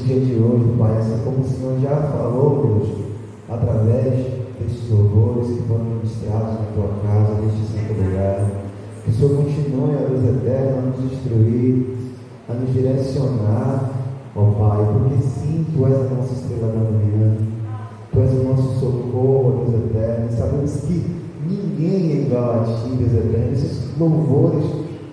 dia de hoje, Pai, assim como o Senhor já falou, Deus, através destes louvores que foram ministrados na tua casa, neste santo lugar, que o Senhor continue, a Deus eterno, a nos instruir, a nos direcionar, ó Pai, porque sim, Tu és a nossa estrela da manhã, Tu és o nosso socorro, ó Deus eterno, e sabemos que ninguém é igual a Ti, Deus eterno. Esses louvores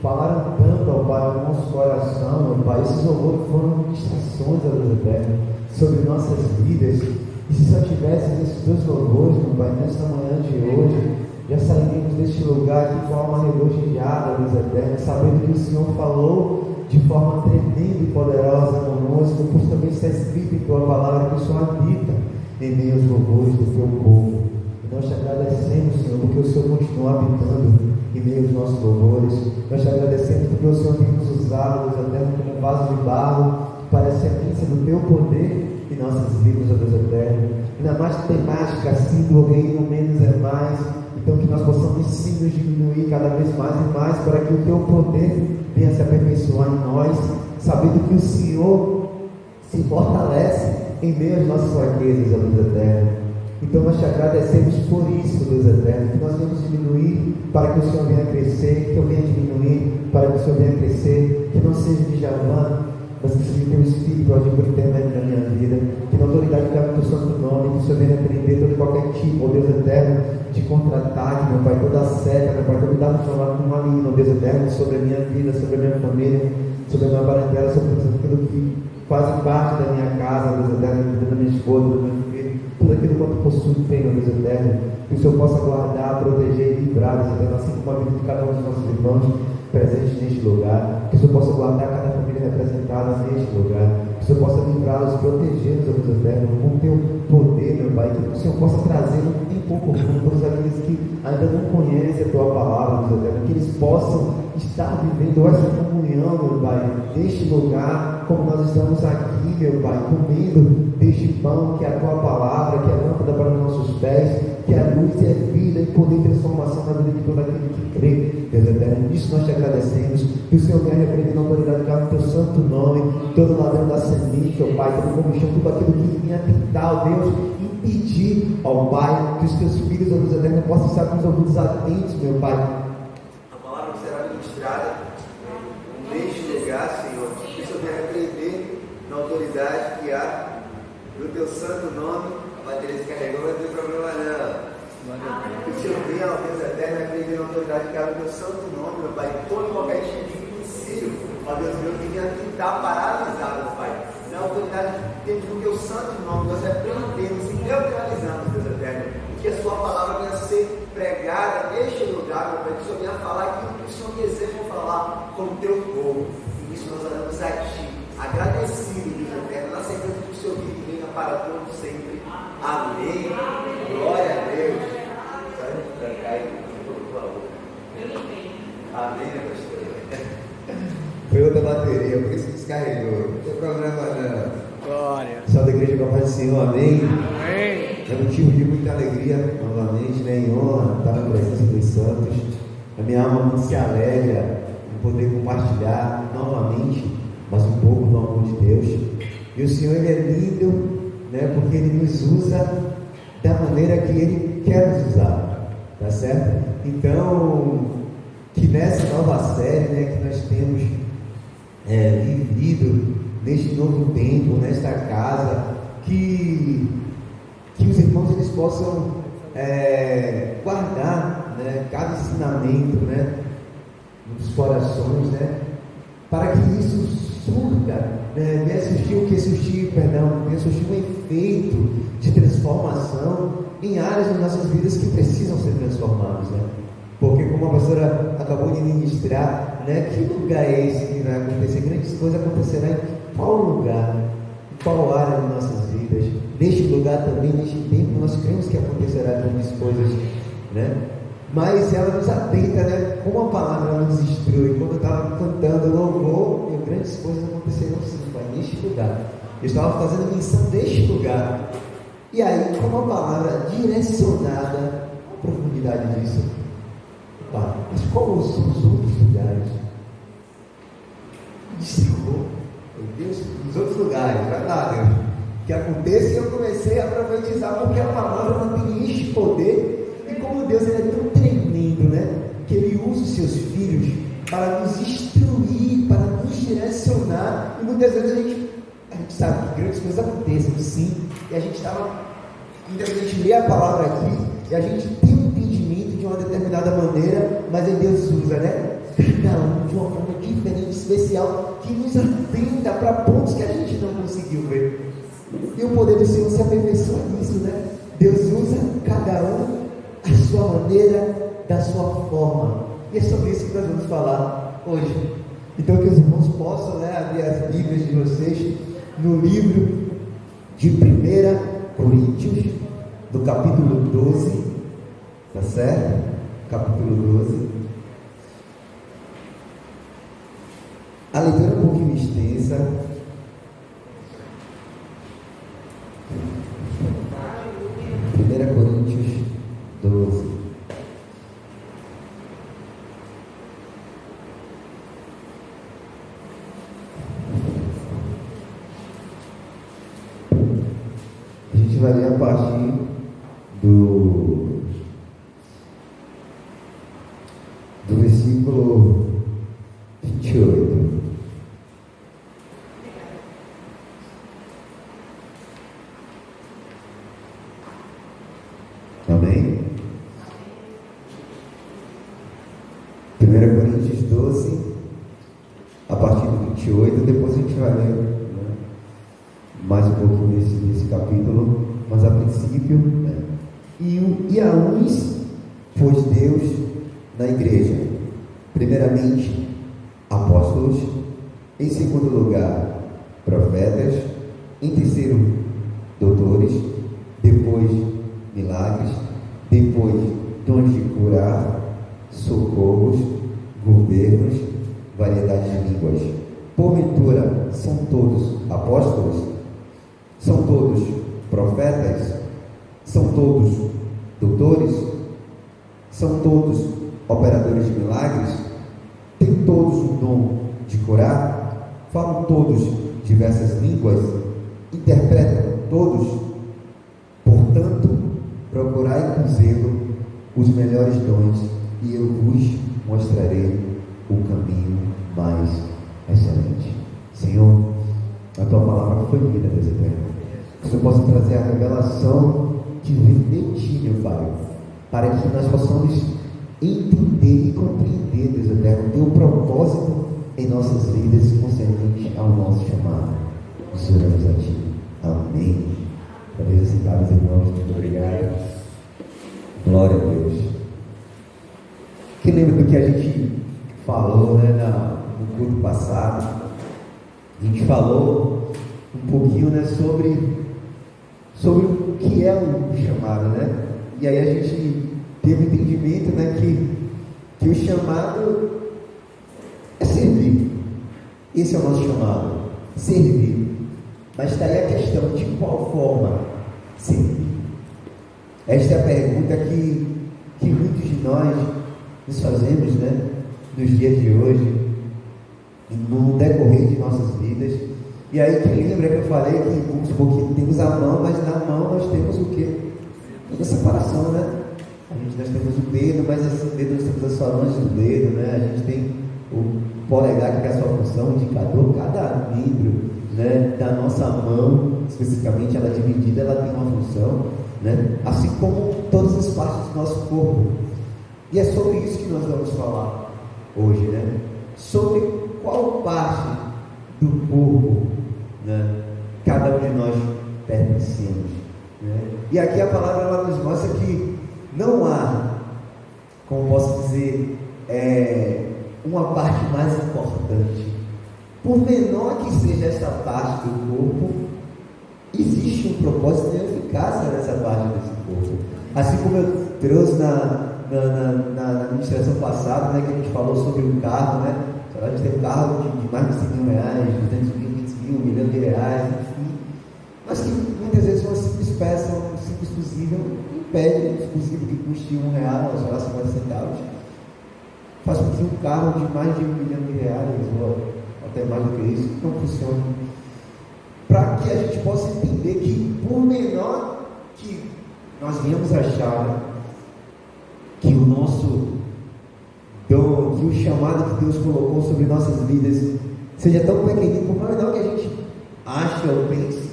falaram tanto, ó Pai, no nosso coração, ó Pai, esses louvores foram ministrações, ó Deus eterno, sobre nossas vidas. E se só tivéssemos esses dois louvores, meu Pai, nesta manhã de hoje, já sairíamos deste lugar de forma regozijada, Deus eterno, sabendo que o Senhor falou de forma tremenda e poderosa conosco, pois também está escrito em Tua palavra que o Senhor habita em meio aos louvores do Teu povo. E nós te agradecemos, Senhor, porque o Senhor continua habitando em meio aos nossos louvores. Nós te agradecemos porque o Senhor tem nos usado, Deus eterno, como um vaso de barro para a semente do Teu poder em nossas vidas, ó Deus eterno. Ainda mais temática assim do reino, menos é mais. Então que nós possamos sim nos diminuir cada vez mais e mais, para que o Teu poder venha se aperfeiçoar em nós, sabendo que o Senhor se fortalece em meio às nossas fraquezas, ó Deus eterno. Então nós te agradecemos por isso, Deus eterno, que nós venhamos diminuir para que o Senhor venha crescer, que eu venha diminuir para que o Senhor venha crescer, que não seja de Javã, mas que seja o Teu Espírito agir por intermédio da minha vida, que na autoridade que há no Teu santo nome, que o Senhor venha prender todo qualquer tipo, ó Deus eterno, de contra-ataque, meu Pai, toda a seta, meu Pai, todo dado com maligno, ó Deus eterno, sobre a minha vida, sobre a minha família, sobre a minha parentela, sobre tudo aquilo que faz parte da minha casa, Deus eterno, da minha esposa, do meu filho, tudo aquilo quanto possui tem, ó Deus eterno, que o Senhor possa guardar, proteger e livrar, Deus eterno, assim como a vida de cada um dos nossos irmãos presentes neste lugar, que o Senhor possa guardar cada família representada neste lugar, que o Senhor possa livrá-los, protegê-los, ó Deus eterno, com o Teu poder, meu Pai, que o Senhor possa trazer um tempo oportuno para os aqueles que ainda não conhecem a Tua palavra, Deus eterno, que eles possam estar vivendo essa comunhão, meu Pai, neste lugar, como nós estamos aqui, meu Pai, comendo deste pão que é a Tua palavra, que é a lâmpada para os nossos pés, que é a luz e a vida e poder e transformação na vida de todo aquele que crê, Deus eterno. Nisso nós te agradecemos, que o Senhor venha repreender na autoridade que há no Teu santo nome, todo ladrão da semente, ó Pai, todo comichão, tudo aquilo que vinha tentar, ó Deus, impedir, ó Pai, que os Teus filhos, ó Deus eterno, possam estar com os ouvidos atentos, meu Pai. A palavra que será ministrada neste lugar, Senhor, que o Senhor venha repreender na autoridade que há no Teu santo nome. A bateria se carregou, não tem problema não. Que o Senhor venha, ó Deus eterno, repreender na autoridade que há no Teu santo nome, meu Pai, todo qualquer tipo de princípio, ó Deus meu, que venha tentar paralisar, meu Pai. Na autoridade que temos no Teu santo nome, nós repreendemos e neutralizamos, Deus eterno, e que a Sua palavra venha ser pregada neste lugar, meu Pai, que o Senhor venha falar aquilo que o Senhor deseja falar com o Teu povo. E isso nós oramos a Ti, agradecido, Deus eterno, na sequência que o Senhor vive e venha para todos sempre. Amém. Glória a Deus. Amém, né, pastor? Foi outra bateria, por isso descarregou. Não tem problema não. Glória. Salve da igreja com a paz do Senhor, amém? Amém. É motivo de muita alegria, novamente, né, em honra, estar na presença dos santos. A minha alma muito se alegra em poder compartilhar novamente mais um pouco do amor de Deus. E o Senhor, Ele é lindo, né, porque Ele nos usa da maneira que Ele quer nos usar, tá certo? Então, que nessa nova série, né, que nós temos vivido neste novo tempo, nesta casa, que os irmãos eles possam guardar, né, cada ensinamento, né, nos corações, né, para que isso surta, né, venha surtir um efeito de transformação em áreas das nossas vidas que precisam ser transformadas, né? Porque como a pastora acabou de ministrar, né, que lugar é esse que vai acontecer? Grandes coisas acontecerão em qual lugar, em qual área das nossas vidas? Neste lugar também, neste tempo, nós cremos que acontecerá grandes coisas, né? Mas ela nos atenta, né? Como a palavra nos instrui. Quando eu estava cantando louvor, grandes coisas aconteceram sim, Pai, neste lugar. Eu estava fazendo menção deste lugar. E aí, como a palavra direcionada, a profundidade disso? Pai, mas quais são os outros lugares? Destacou. Deus, nos outros lugares, vai lá, Deus, que aconteça. E eu comecei a profetizar, porque a palavra não tem este poder. E como Deus ele é tão tremendo, né? Que Ele usa os seus filhos para nos instruir, para nos direcionar. E muitas vezes a gente sabe que grandes coisas acontecem, sim. E a gente estava, muitas vezes a gente lê a palavra aqui, e a gente tem um entendimento de uma determinada maneira, mas aí Deus usa, né? Cada um de uma forma diferente, especial, que nos atenda para pontos que a gente não conseguiu ver. E o poder do Senhor se aperfeiçoa nisso, né? Deus usa cada um a sua maneira, da sua forma. E é sobre isso que nós vamos falar hoje. Então que os irmãos possam, né, abrir as Bíblias de vocês no livro de 1 Coríntios, do capítulo 12, tá certo? Capítulo 12. A leitura é um pouquinho extensa. 1 Coríntios 12. A gente vai ler a partir do versículo 28. Amém? 1 Coríntios 12, a partir do 28, depois a gente vai ler, né, mais um pouquinho desse capítulo, mas a princípio, né? E a uns pôs Deus na igreja, primeiramente apóstolos, em segundo lugar profetas, em terceiro doutores, depois milagres, depois dons de curar, socorros, governos, variedade de línguas. Porventura são todos apóstolos? São todos profetas? São todos doutores? São todos operadores de milagres? Têm todos o dom de curar? Falam todos diversas línguas? Interpretam todos? Portanto, procurai com zelo os melhores dons, e eu vos mostrarei o caminho mais excelente. Senhor, a tua palavra foi lida, Deus eterno. Que o Senhor possa trazer a revelação que vem de ti, meu Pai, para que nós possamos entender e compreender, Deus eterno, o teu propósito em nossas vidas concernente ao nosso chamado. Nos oramos a ti. Amém. Talvez sentados, irmãos, muito obrigado. Glória a Deus. Que lembra do que a gente falou, né, no culto passado? A gente falou um pouquinho, né, sobre o que é o chamado, né? E aí a gente teve o entendimento, né, que o chamado é servir. Esse é o nosso chamado, servir. Mas está aí a questão, de qual forma servir? Esta é a pergunta que muitos de nós nos fazemos, né, nos dias de hoje, no decorrer de nossas vidas. E aí que lembra que eu falei que, vamos supor, que temos a mão, mas na mão nós temos o quê? Toda a separação, né? Nós temos o dedo, mas esse dedo nós temos as falanges do dedo, né? A gente tem o polegar, que é a sua função, o indicador, cada membro, né, da nossa mão, especificamente, ela é dividida, ela tem uma função, né? Assim como todas as partes do nosso corpo. E é sobre isso que nós vamos falar hoje, né? Sobre qual parte do corpo, né, cada um de nós pertencemos, né? E aqui a palavra ela nos mostra que não há, como posso dizer, uma parte mais importante. Por menor que seja essa parte do corpo, existe um propósito de eficácia nessa parte desse corpo. Assim como eu trouxe na administração passada, né, que a gente falou sobre o carro, né? A gente tem um carro de mais de 100 mil reais, 200 mil, 500 mil, 1 milhão de reais, enfim. Mas que muitas vezes uma simples peça, um simples fusível, impede um fusível que custe R$1, ou sei lá, 50 centavos, faz com que um carro de mais de 1 milhão de reais, ou até mais do que isso, não funciona. Para que a gente possa entender que, por menor que nós viemos achar que o nosso dom, que o chamado que Deus colocou sobre nossas vidas seja tão pequenino, por menor que a gente ache ou pense,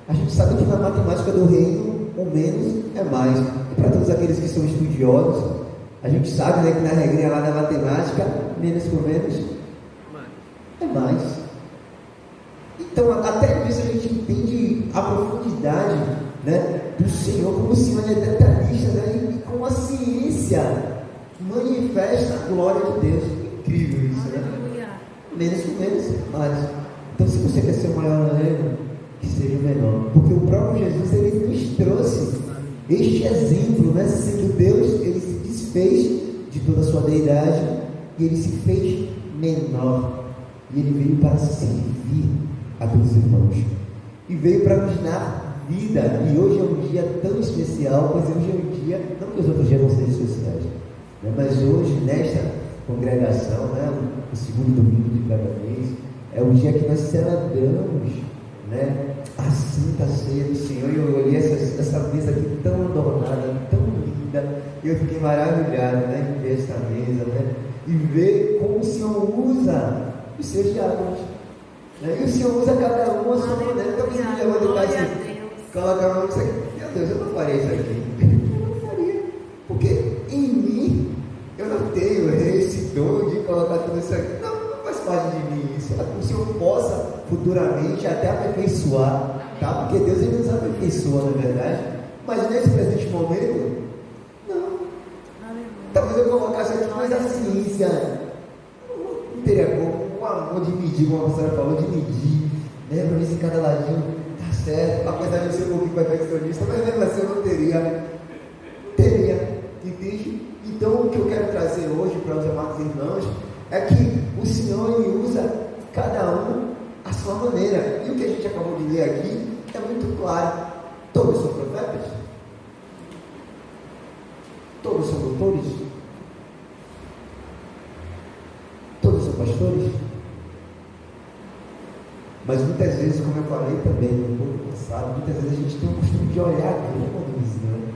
a gente sabe que na matemática do reino, o menos é mais. E para todos aqueles que são estudiosos, a gente sabe, né, que na regrinha lá da matemática, menos por menos é mais. Então, até nisso a gente entende a profundidade, né, do Senhor, como o Senhor é detalhista, né, e como a ciência manifesta a glória de Deus. Incrível isso, né? Menos por menos é mais. Então, se você quer ser o maior no reino, que seja o menor. Porque o próprio Jesus, ele nos trouxe este exemplo, né? Sendo Deus, ele se desfez de toda a sua deidade e ele se fez menor. E ele veio para servir a todos os irmãos. E veio para nos dar vida. E hoje é um dia tão especial, pois hoje é um dia, não que os outros dias não sejam especiais, né? Mas hoje, nesta congregação, né? O segundo domingo de cada mês, é o dia que nós celebramos, né, a Santa Ceia do Senhor. E eu olhei essa mesa aqui tão adornada, tão linda, e eu fiquei maravilhado, né, em ver essa mesa, né, e ver como o Senhor usa os seus diálogos, né, e o Senhor usa cada um a sua maneira. Então você me levou de casa assim, coloca a mão e diz, meu Deus, eu não faria isso aqui, eu não faria, porque em mim eu não tenho esse dom de colocar tudo isso aqui, não faz parte de mim isso. O Senhor possa futuramente até aperfeiçoar, tá? Porque Deus, ele nos aperfeiçoa, na verdade, mas nesse presente momento, não. Talvez eu colocasse aqui, mas a ciência não teria como, o amor de medir, como a pastora falou, de medir, né? Para ver se cada ladinho tá certo, apesar de eu ser um pouquinho perfeccionista, mas mesmo assim eu não teria, entende? Então, o que eu quero trazer hoje para os amados irmãos é que o Senhor, ele usa cada um à sua maneira. E o que a gente acabou de ler aqui é muito claro. Todos são profetas? Todos são doutores? Todos são pastores? Mas muitas vezes, como eu falei também no pouco passado, muitas vezes a gente tem o costume de olhar a grama do vizinho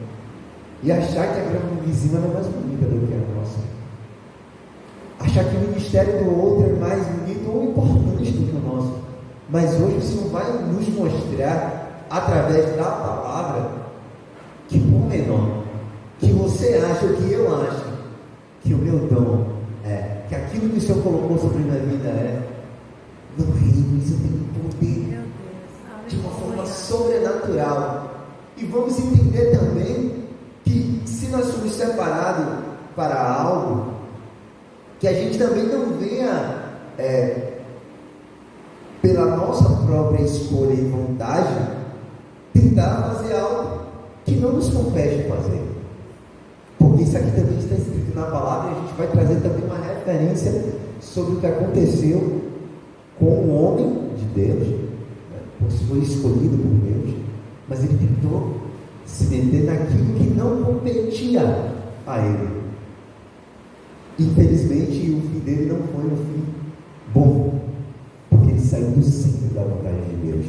e achar que a grama do vizinho é mais bonita do que a nossa. Achar que o ministério do outro é mais bonito ou importante do que o nosso. Mas hoje o Senhor vai nos mostrar, através da palavra, que por menor que você acha, ou que eu acho, que o meu dom é, que aquilo que o Senhor colocou sobre a minha vida é, no reino isso tem poder de uma forma sobrenatural. E vamos entender também que se nós somos separados para algo, que a gente também não venha pela nossa própria escolha e vontade tentar fazer algo que não nos compete fazer, porque isso aqui também está escrito na palavra. E a gente vai trazer também uma referência sobre o que aconteceu com o homem de Deus, né? Foi escolhido por Deus, mas ele tentou se meter naquilo que não competia a ele. Infelizmente, o fim dele não foi um fim bom, porque ele saiu do centro da vontade de Deus.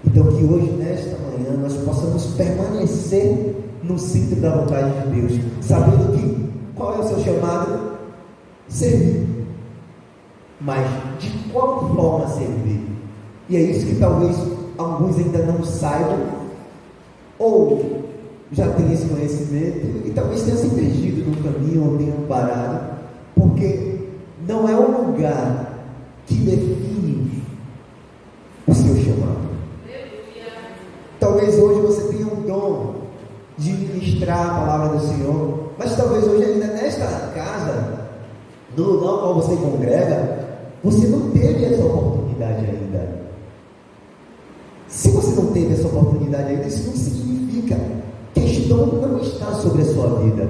Então, que hoje, nesta manhã, nós possamos permanecer no centro da vontade de Deus, sabendo que qual é o seu chamado? Servir. Mas de qual forma servir? E é isso que talvez alguns ainda não saibam, ou já tenham esse conhecimento e talvez tenham se perdido no caminho ou tenham parado, porque não é o lugar que define o seu chamado. Talvez hoje você tenha um dom de ministrar a palavra do Senhor, mas talvez hoje ainda nesta casa, no lugar qual você congrega, você não teve essa oportunidade ainda. Se você não teve essa oportunidade ainda, isso não significa que este dom não está sobre a sua vida.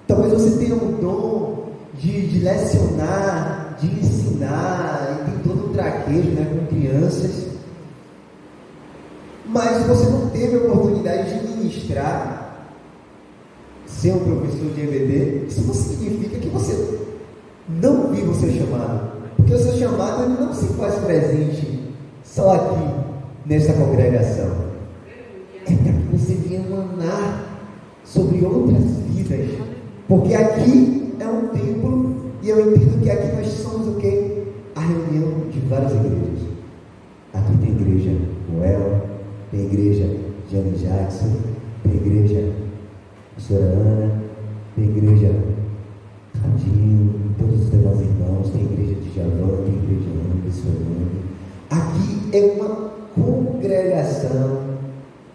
Talvez você tenha um dom de lecionar, de ensinar, e tem todo um traquejo, né, com crianças, mas você não teve a oportunidade de ministrar, ser um professor de EBD. Isso não significa que você não viva o seu chamado, porque Porque o seu chamado ele não se faz presente só aqui, nessa congregação. É para que você venha manar sobre outras vidas. Porque aqui é um templo e eu entendo que aqui nós somos o quê? A reunião de várias igrejas. Aqui tem igreja Noel, tem igreja Jane Jackson, tem igreja Sorana, tem igreja Radinho, todos os demais irmãos, tem igreja de Javan, tem igreja Anderson. Aqui é uma congregação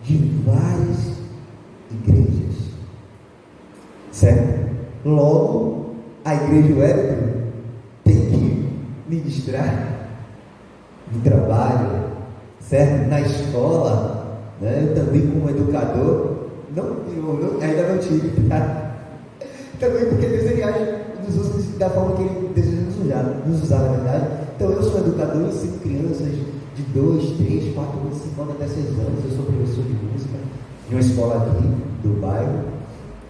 de várias igrejas, certo? Logo, a igreja Wellington tem que ministrar no trabalho, certo? Na escola, né? Eu também como educador, ainda não tive, tá? Também porque Deus ele age nos usa da forma que Ele deseja nos usar, na verdade. Então eu sou educador, eu ensino crianças de 2, 3, 4 anos, 5 anos até 6 anos. Eu sou professor de música de uma escola aqui do bairro.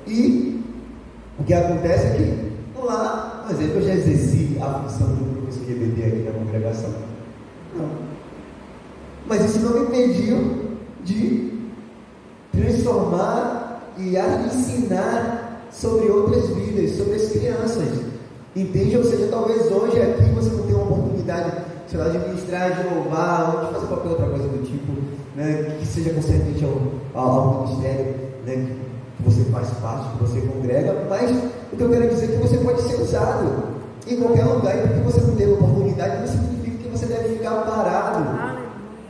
E o que acontece é que lá, por exemplo, eu já exerci a função de professor de EBD aqui na congregação. Não. Mas isso não me impediu de transformar e a ensinar sobre outras vidas, sobre as crianças. Entende? Ou seja, talvez hoje aqui você não tenha uma oportunidade, sei lá, de ministrar, de louvar, ou de fazer qualquer outra coisa do tipo, né, que seja concernente ao ministério, né, que você faz parte, que você congrega, mas o que eu quero dizer é que você pode ser usado em qualquer lugar, e porque você não teve oportunidade, não significa que você deve ficar parado,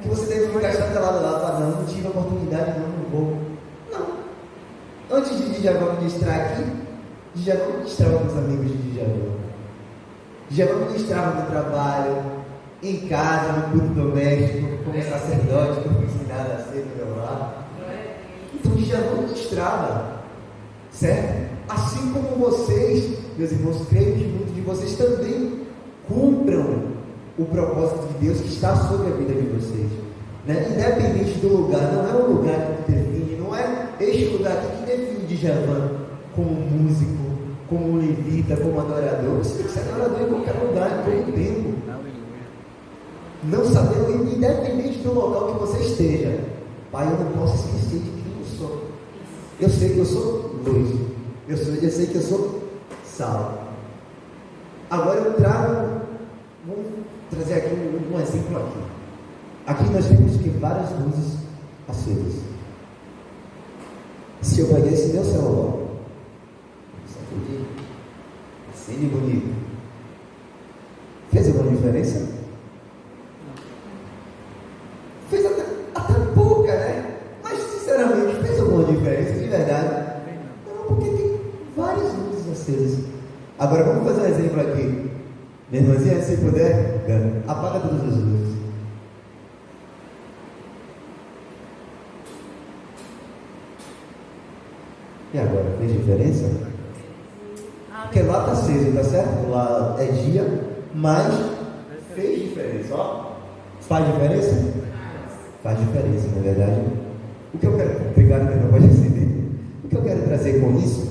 que você deve ficar estatelado lá, não tive oportunidade, não vou. Não. Antes de Djavan ministrar aqui, Djavan ministrava com os amigos de Djavan. Djavan ministrava no trabalho, em casa, no culto doméstico, como sacerdote, que eu fui ensinado a ser no meu lar. Então Djavan ministrava, certo? Assim como vocês, meus irmãos, creio que muitos de vocês também cumpram o propósito de Deus que está sobre a vida de vocês, né? Independente do lugar, não é o lugar que define, não é este lugar aqui que define Djavan como músico, como levita, como adorador. Você tem que ser adorador em qualquer lugar, em todo tempo. Não sabendo, independente do local que você esteja. Pai, eu não posso esquecer de quem eu sou. Eu sei que eu sou luz. Eu sei que eu sou sal. Agora eu vamos trazer aqui um exemplo aqui. Aqui nós temos que várias luzes acesas. Se eu pegar esse meu celular, acende bonito, fez alguma diferença? Não. Fez até pouca, né? Mas sinceramente, fez alguma diferença de verdade? Não, porque tem várias luzes acesas. Agora vamos fazer um exemplo aqui. Minha irmãzinha, se puder, apaga todas as luzes. E agora, fez diferença? Porque lá está aceso, tá certo? Lá é dia, mas fez diferença, ó. Faz diferença? Faz diferença, na verdade. O que eu quero, obrigado, que não pode acender. O que eu quero trazer com isso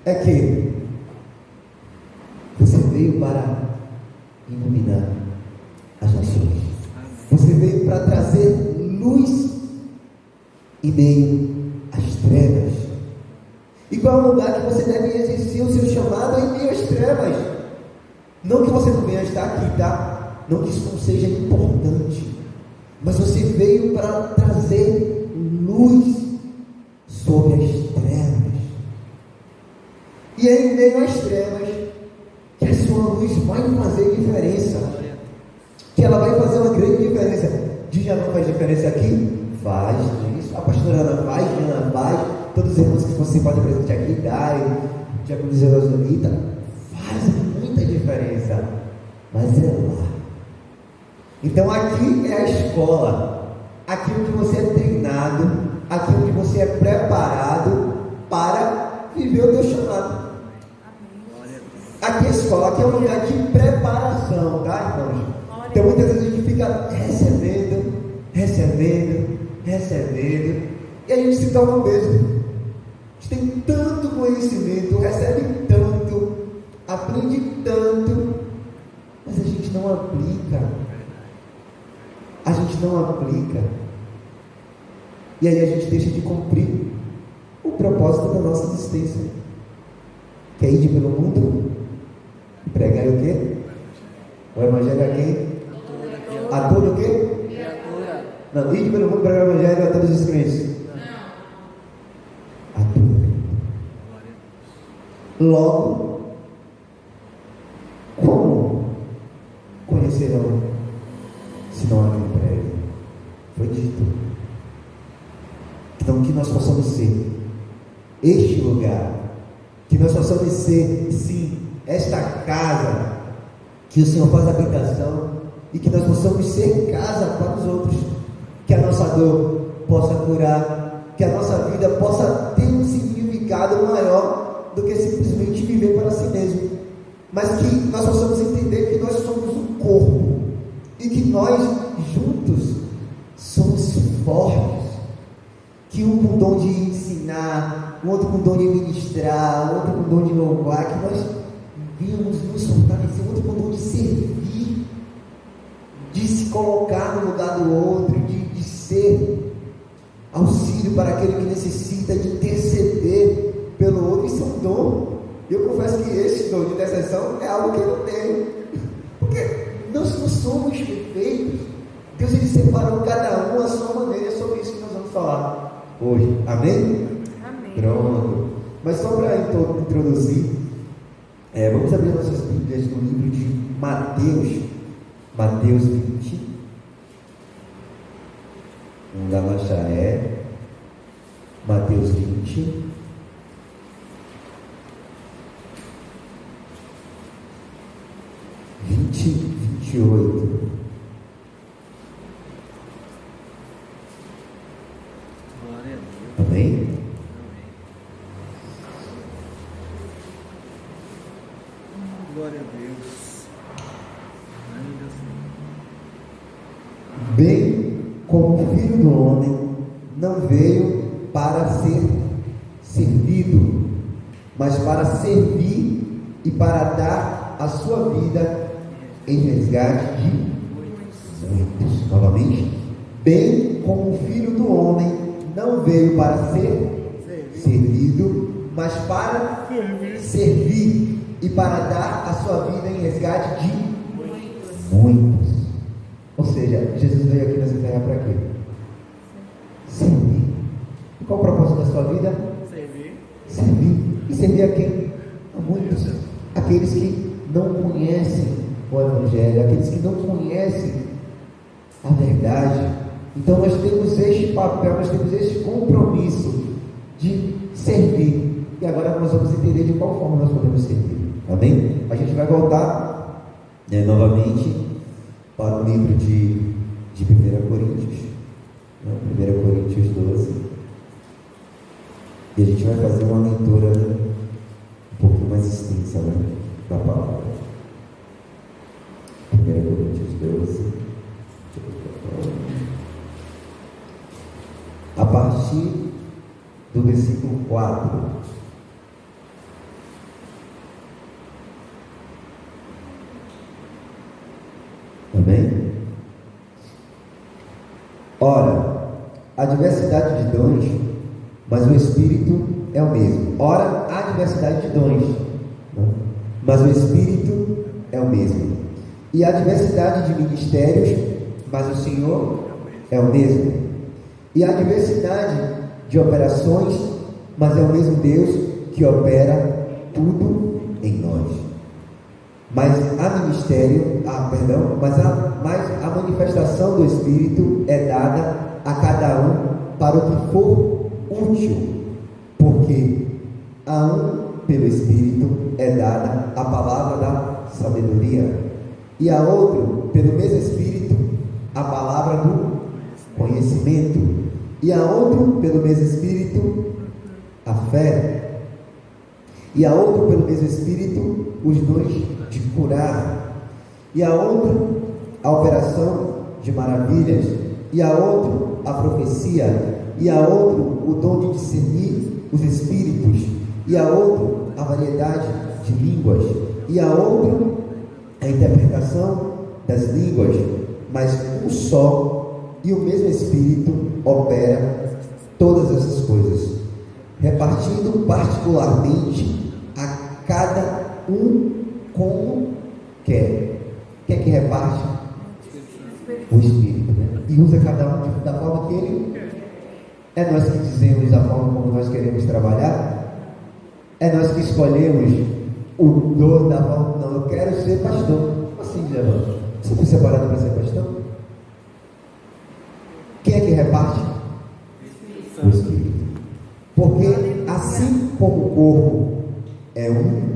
é que você veio para iluminar as nações. Você veio para trazer luz em meio às trevas. E qual é o lugar que você deve exercer o seu chamado em meio às trevas? Não que você não venha estar aqui, tá? Não que isso não seja importante. Mas você veio para trazer luz sobre as trevas. E é em meio às trevas que a sua luz vai fazer diferença. Que ela vai fazer uma grande diferença. Djavan faz diferença aqui? Faz. Isso. A pastora Ana faz, Ana faz. Todos os irmãos que você pode presente aqui, Dai, Diácono Zerosanita, faz muita diferença. Mas é lá. Então aqui é a escola. Aqui onde você é treinado. Aqui onde você é preparado para viver o teu chamado. Aqui é a escola, aqui é um lugar de preparação, tá, irmãos? Então muitas vezes a gente fica recebendo, e a gente se torna mesmo. A gente tem tanto conhecimento, recebe tanto, aprende tanto, mas a gente não aplica. A gente não aplica. E aí a gente deixa de cumprir o propósito da nossa existência. Que é ir pelo mundo e pregar o quê? O evangelho a quem? A todo o quê? Não, ir pelo mundo e pregar o evangelho a todos os crentes. A todo. Logo, como conhecerão se não há quem pregue? Foi dito. Então, que nós possamos ser este lugar, que nós possamos ser, sim, esta casa que o Senhor faz habitação, e que nós possamos ser casa para os outros, que a nossa dor possa curar, que a nossa vida possa ter um significado maior do que simplesmente viver para si mesmo, mas que nós possamos entender que nós somos um corpo, e que nós juntos somos fortes, que um com dom de ensinar, o outro com dom de ministrar, o outro com dom de louvar, que nós venhamos nos fortalecer, o outro com dom de servir, de se colocar no lugar do outro, de ser auxílio para aquele que necessita, de interceder pelo outro. Isso é um dom. Eu confesso que esse dom de intercessão é algo que eu não tenho, porque nós não somos perfeitos. Deus, ele separou cada um a sua maneira. É sobre isso que nós vamos falar hoje. Amém? Amém. Pronto. Mas só para introduzir, vamos abrir nossas Bíblias no livro de Mateus 20. Vamos dar Macharé. Mateus 20. Vinte, 28. Amém? Glória a Deus. Bem como o Filho do Homem não veio para ser servido, mas para servir e para dar a sua vida em resgate de muitos. Novamente, bem como o Filho do Homem não veio para ser servido, mas para servir e para dar a sua vida em resgate de muitos. Ou seja, Jesus veio aqui nessa terra para quê? Servir. E qual o propósito da sua vida? Servir. E servir a quem? A muitos. Aqueles que não conhecem o Evangelho, aqueles que não conhecem a verdade. Então nós temos este papel, nós temos este compromisso de servir. E agora nós vamos entender de qual forma nós podemos servir. Amém? A gente vai voltar novamente para o livro de 1 Coríntios, 1 Coríntios 12. E a gente vai fazer uma leitura um pouco mais extensa, da palavra. 1 Coríntios 12. A partir do versículo 4. Amém? Ora, há diversidade de dons, mas o Espírito é o mesmo. Ora, há diversidade de dons, mas o Espírito é o mesmo. E há diversidade de ministérios, mas o Senhor é o mesmo. E há diversidade de operações, mas é o mesmo Deus que opera tudo em nós. Mas a manifestação do Espírito é dada a cada um para o que for útil, porque a um pelo Espírito é dada a palavra da sabedoria, e a outro pelo mesmo Espírito a palavra do conhecimento, e a outro pelo mesmo Espírito a fé, e a outro pelo mesmo Espírito os dons de curar, e a outro a operação de maravilhas, e a outro a profecia, e a outro o dom de discernir os espíritos, e a outro a variedade de línguas, e a outro a interpretação das línguas, mas um só e o mesmo Espírito opera todas essas coisas, repartindo particularmente a cada um como quer. Quem é que reparte? O Espírito, né? E usa cada um da forma que ele. É nós que dizemos da forma como nós queremos trabalhar? É nós que escolhemos o dom da forma. Não, eu quero ser pastor. Assim, Giovanni. Você foi separado para ser pastor? Quem é que reparte? O Espírito. Porque assim como o corpo é um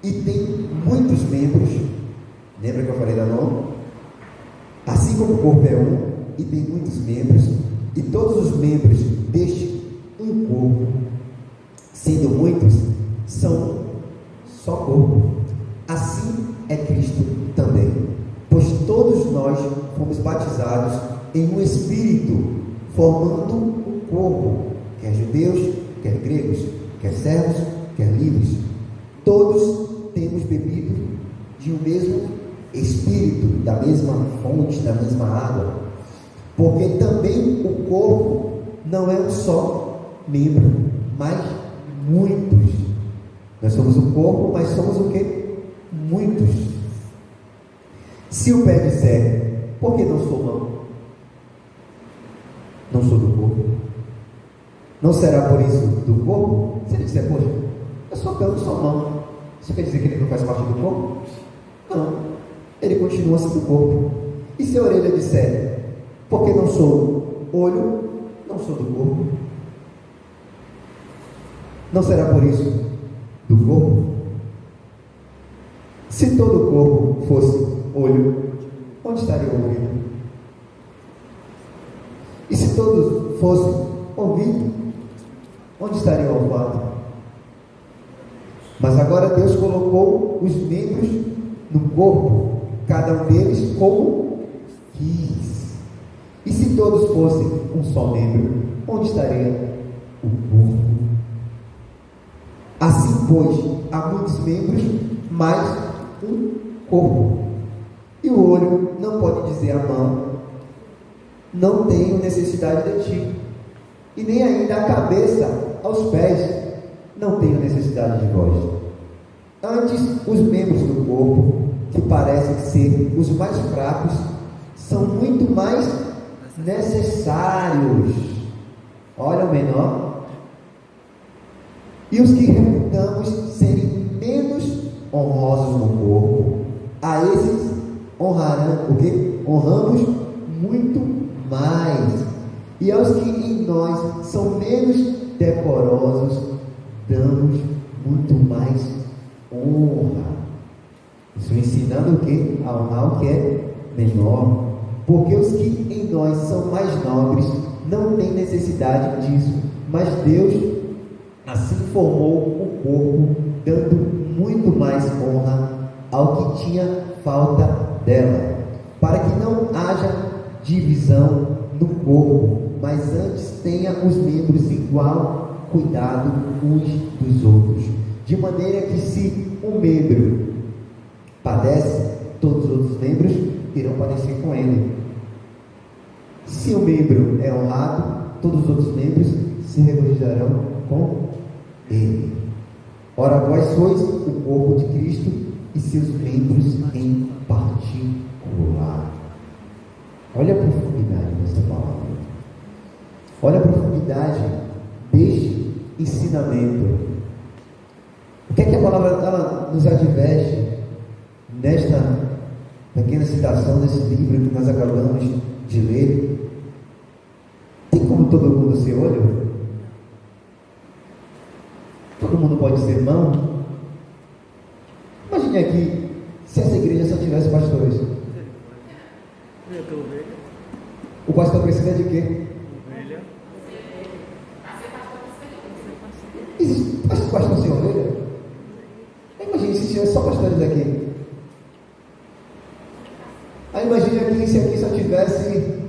e tem muitos membros, lembra que eu falei da mão? Assim como o corpo é um e tem muitos membros, e todos os membros deste um corpo, sendo muitos, são um só corpo. Assim é Cristo também, pois todos nós fomos batizados em um Espírito, formando um corpo, quer judeus, quer gregos, quer servos, quer livres. Todos temos bebido de um mesmo Espírito, da mesma fonte, da mesma água, porque também o corpo não é um só membro, mas muitos. Nós somos um corpo, mas somos o quê? Muitos. Se o pé disser, por que não sou mão? Não sou do corpo. Não será por isso do corpo? Se ele disser, poxa, eu sou pé, eu sou mão, isso quer dizer que ele não faz parte do corpo? Não, ele continua sendo do corpo. E se a orelha disser, porque não sou olho, não sou do corpo? Não será por isso do corpo? Se todo o corpo fosse olho, onde estaria o ouvido? E se todos fossem ouvido, onde estaria o olfato? Mas agora Deus colocou os membros no corpo, cada um deles como quis. E se todos fossem um só membro, onde estaria o corpo? Assim, pois, há muitos membros, mas um corpo. E o olho não pode dizer à mão, não tenho necessidade de ti. E nem ainda a cabeça aos pés, não tenho necessidade de vós. Antes, os membros do corpo, que parecem ser os mais fracos, são muito mais necessários. Olha o menor. E os que reputamos serem menos honrosos no corpo, a esses honrarão o quê? Honramos muito mais. E aos que em nós são menos decorosos, damos muito mais honra. Isso ensinando o quê? A honrar o que é menor. Porque os que em nós são mais nobres não têm necessidade disso, mas Deus assim formou o corpo, dando muito mais honra ao que tinha falta dela, para que não haja divisão no corpo, mas antes tenha os membros igual cuidado uns dos outros, de maneira que se um membro padece, todos os outros membros irão padecer com ele. Se o membro é honrado, todos os outros membros se regozijarão com ele. Ora, vós sois o corpo de Cristo e seus membros em particular. Olha a profundidade dessa palavra. Olha a profundidade deste ensinamento. O que é que a palavra ela nos adverte nesta pequena citação desse livro que nós acabamos de ler? Tem como todo mundo ser olho? Todo mundo pode ser mão? Imagine aqui, se essa igreja só tivesse pastores. O pastor precisa de quê? Existe pastor sem ovelha? Imagine se tivesse só pastores aqui. Aí imagine aqui se aqui só tivesse,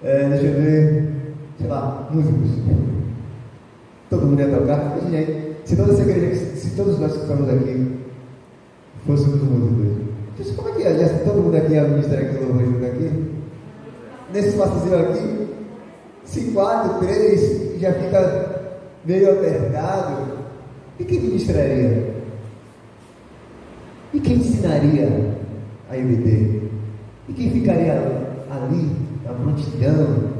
deixa eu ver, sei lá, músicos. Todo mundo ia tocar. Imagine aí, se toda essa igreja, se todos nós que estamos aqui fôssemos músicos. Como é que é? Já todo mundo aqui é ministério aqui louvor junto aqui? Nesse espaçozinho aqui, se 4, 3 já fica meio apertado, e quem ministraria? E quem ensinaria a IBD? E quem ficaria ali, na prontidão,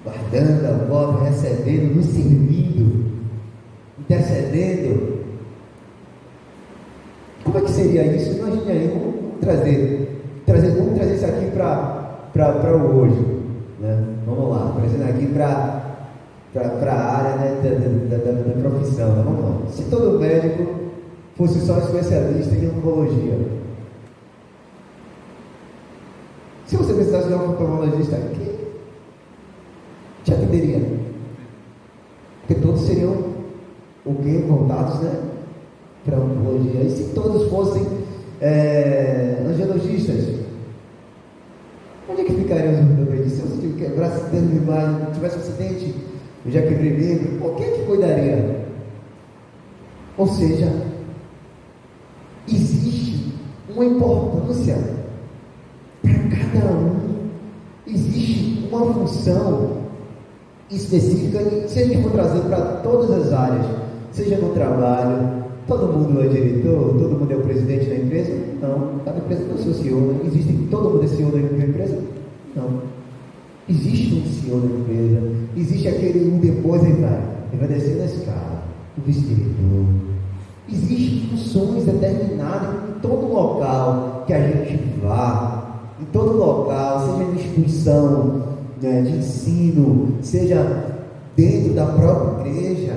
guardando a voz, recebendo, nos servindo, intercedendo? Como é que seria isso? Imagine aí, vamos trazer isso aqui para o hoje, né? Vamos lá, trazendo aqui para a área, né, da profissão, né? Vamos lá. Se todo médico fosse só especialista em oncologia, se você precisasse de um oftalmologista aqui, te atenderia, porque todos seriam o quê? Voltados, né, para a oncologia. E se todos fossem angiologistas, onde é que ficariam os ortopedistas? Se eu quebrasse o dedo demais, tivesse um acidente, eu já quebrei membro, por que cuidaria? Ou seja, existe uma importância para cada um, existe uma função específica, e se a gente for trazer para todas as áreas, seja no trabalho, todo mundo é diretor, todo mundo é o presidente da empresa? Não. Cada empresa tem o seu CEO. Existe todo mundo é CEO da empresa? Não. Existe um CEO da empresa, existe aquele um depois ele vai descer na escala, o vice-diretor. Existem funções determinadas em todo local que a gente vá, em todo local, seja em instituição, né, de ensino, seja dentro da própria igreja.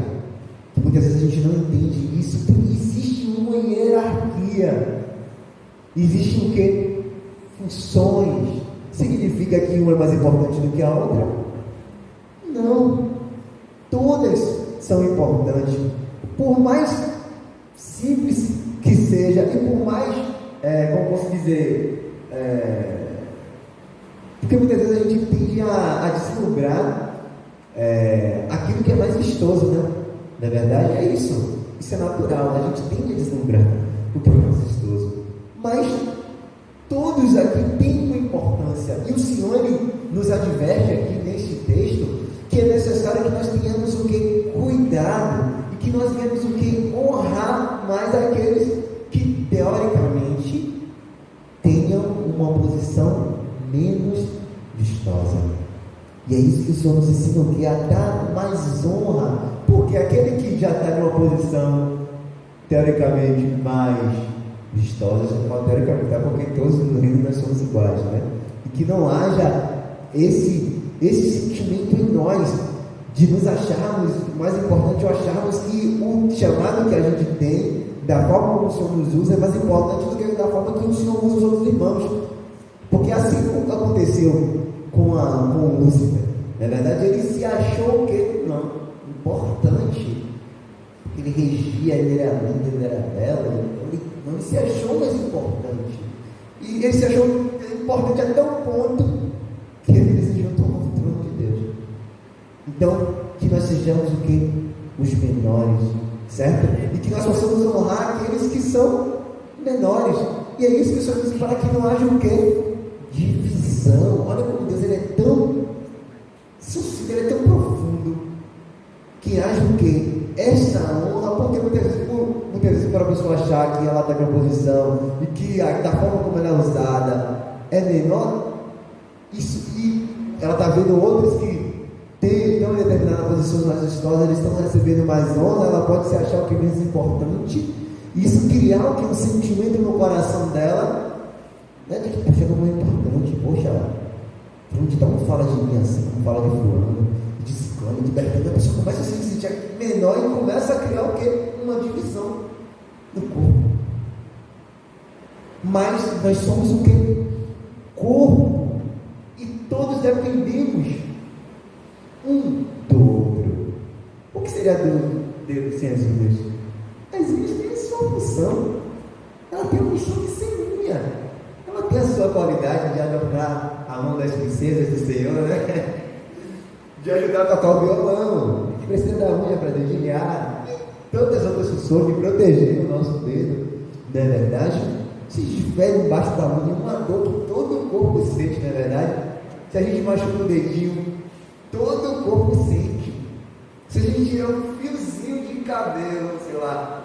Muitas vezes a gente não entende isso. Existe uma hierarquia. Existe o que? Funções. Significa que uma é mais importante do que a outra? Não. Todas são importantes. Por mais simples que seja, e por mais, como posso dizer, porque muitas vezes a gente tende a deslumbrar aquilo que é mais vistoso, né? Na verdade é isso é natural, a gente tem que deslumbrar o que é mais vistoso, mas todos aqui têm uma importância, e o Senhor ele nos adverte aqui neste texto, que é necessário que nós tenhamos o que? Cuidado, e que nós tenhamos o que? Honrar mais aqueles que teoricamente tenham uma posição menos vistosa. E é isso que o Senhor nos ensina, que a dar mais honra, porque aquele que já está numa posição teoricamente mais vistosa, eu falo teoricamente, tá? Porque todos no reino nós somos iguais, né? E que não haja esse sentimento em nós de nos acharmos, mais importante, acharmos que o chamado que a gente tem, da forma como o Senhor nos usa, é mais importante do que da forma que o Senhor usa os outros irmãos. Porque assim como aconteceu com Lúcifer, na verdade ele se achou que não importante, ele regia, ele era lindo, ele era belo, ele se achou mais importante, e ele se achou importante até um ponto que ele decidiu tomar o trono de Deus. Então, que nós sejamos o que? Os menores, certo? E que nós possamos honrar aqueles que são menores, e é isso que o Senhor diz, para que não haja o que? Divisão. Olha como Deus ele é tão sucinto, ele é tão profundo, que haja o que? Esta honra, porque muitas vezes para a pessoa achar que ela está em uma posição e que da forma como ela é usada é menor, isso, e ela está vendo outros que estão em determinada posição mais vistosas, eles estão recebendo mais honra, ela pode se achar o que é menos importante, e isso criar o que? Um sentimento no coração dela, né, de que poxa, não é importante, poxa, onde então fala de mim assim, não fala de fulano, de ciclano, de bertano, a pessoa começa a se sentir menor e começa a criar o quê? Uma divisão no corpo. Mas nós somos o quê? Corpo, e todos dependemos um do outro. O que seria Deus sem as unhas? As unhas têm a sua função, ela tem a função de ser unha, ela tem a sua qualidade de adornar a mão das princesas do Senhor, né? De ajudar a tocar o violão, a gente precisa da unha para dedilhar, tantas outras funções de proteger o nosso dedo, não é verdade? se estiver embaixo da unha, uma dor que todo o corpo sente, não é verdade? Se a gente machuca o dedinho, todo o corpo sente. Se a gente tirar um fiozinho de cabelo, sei lá,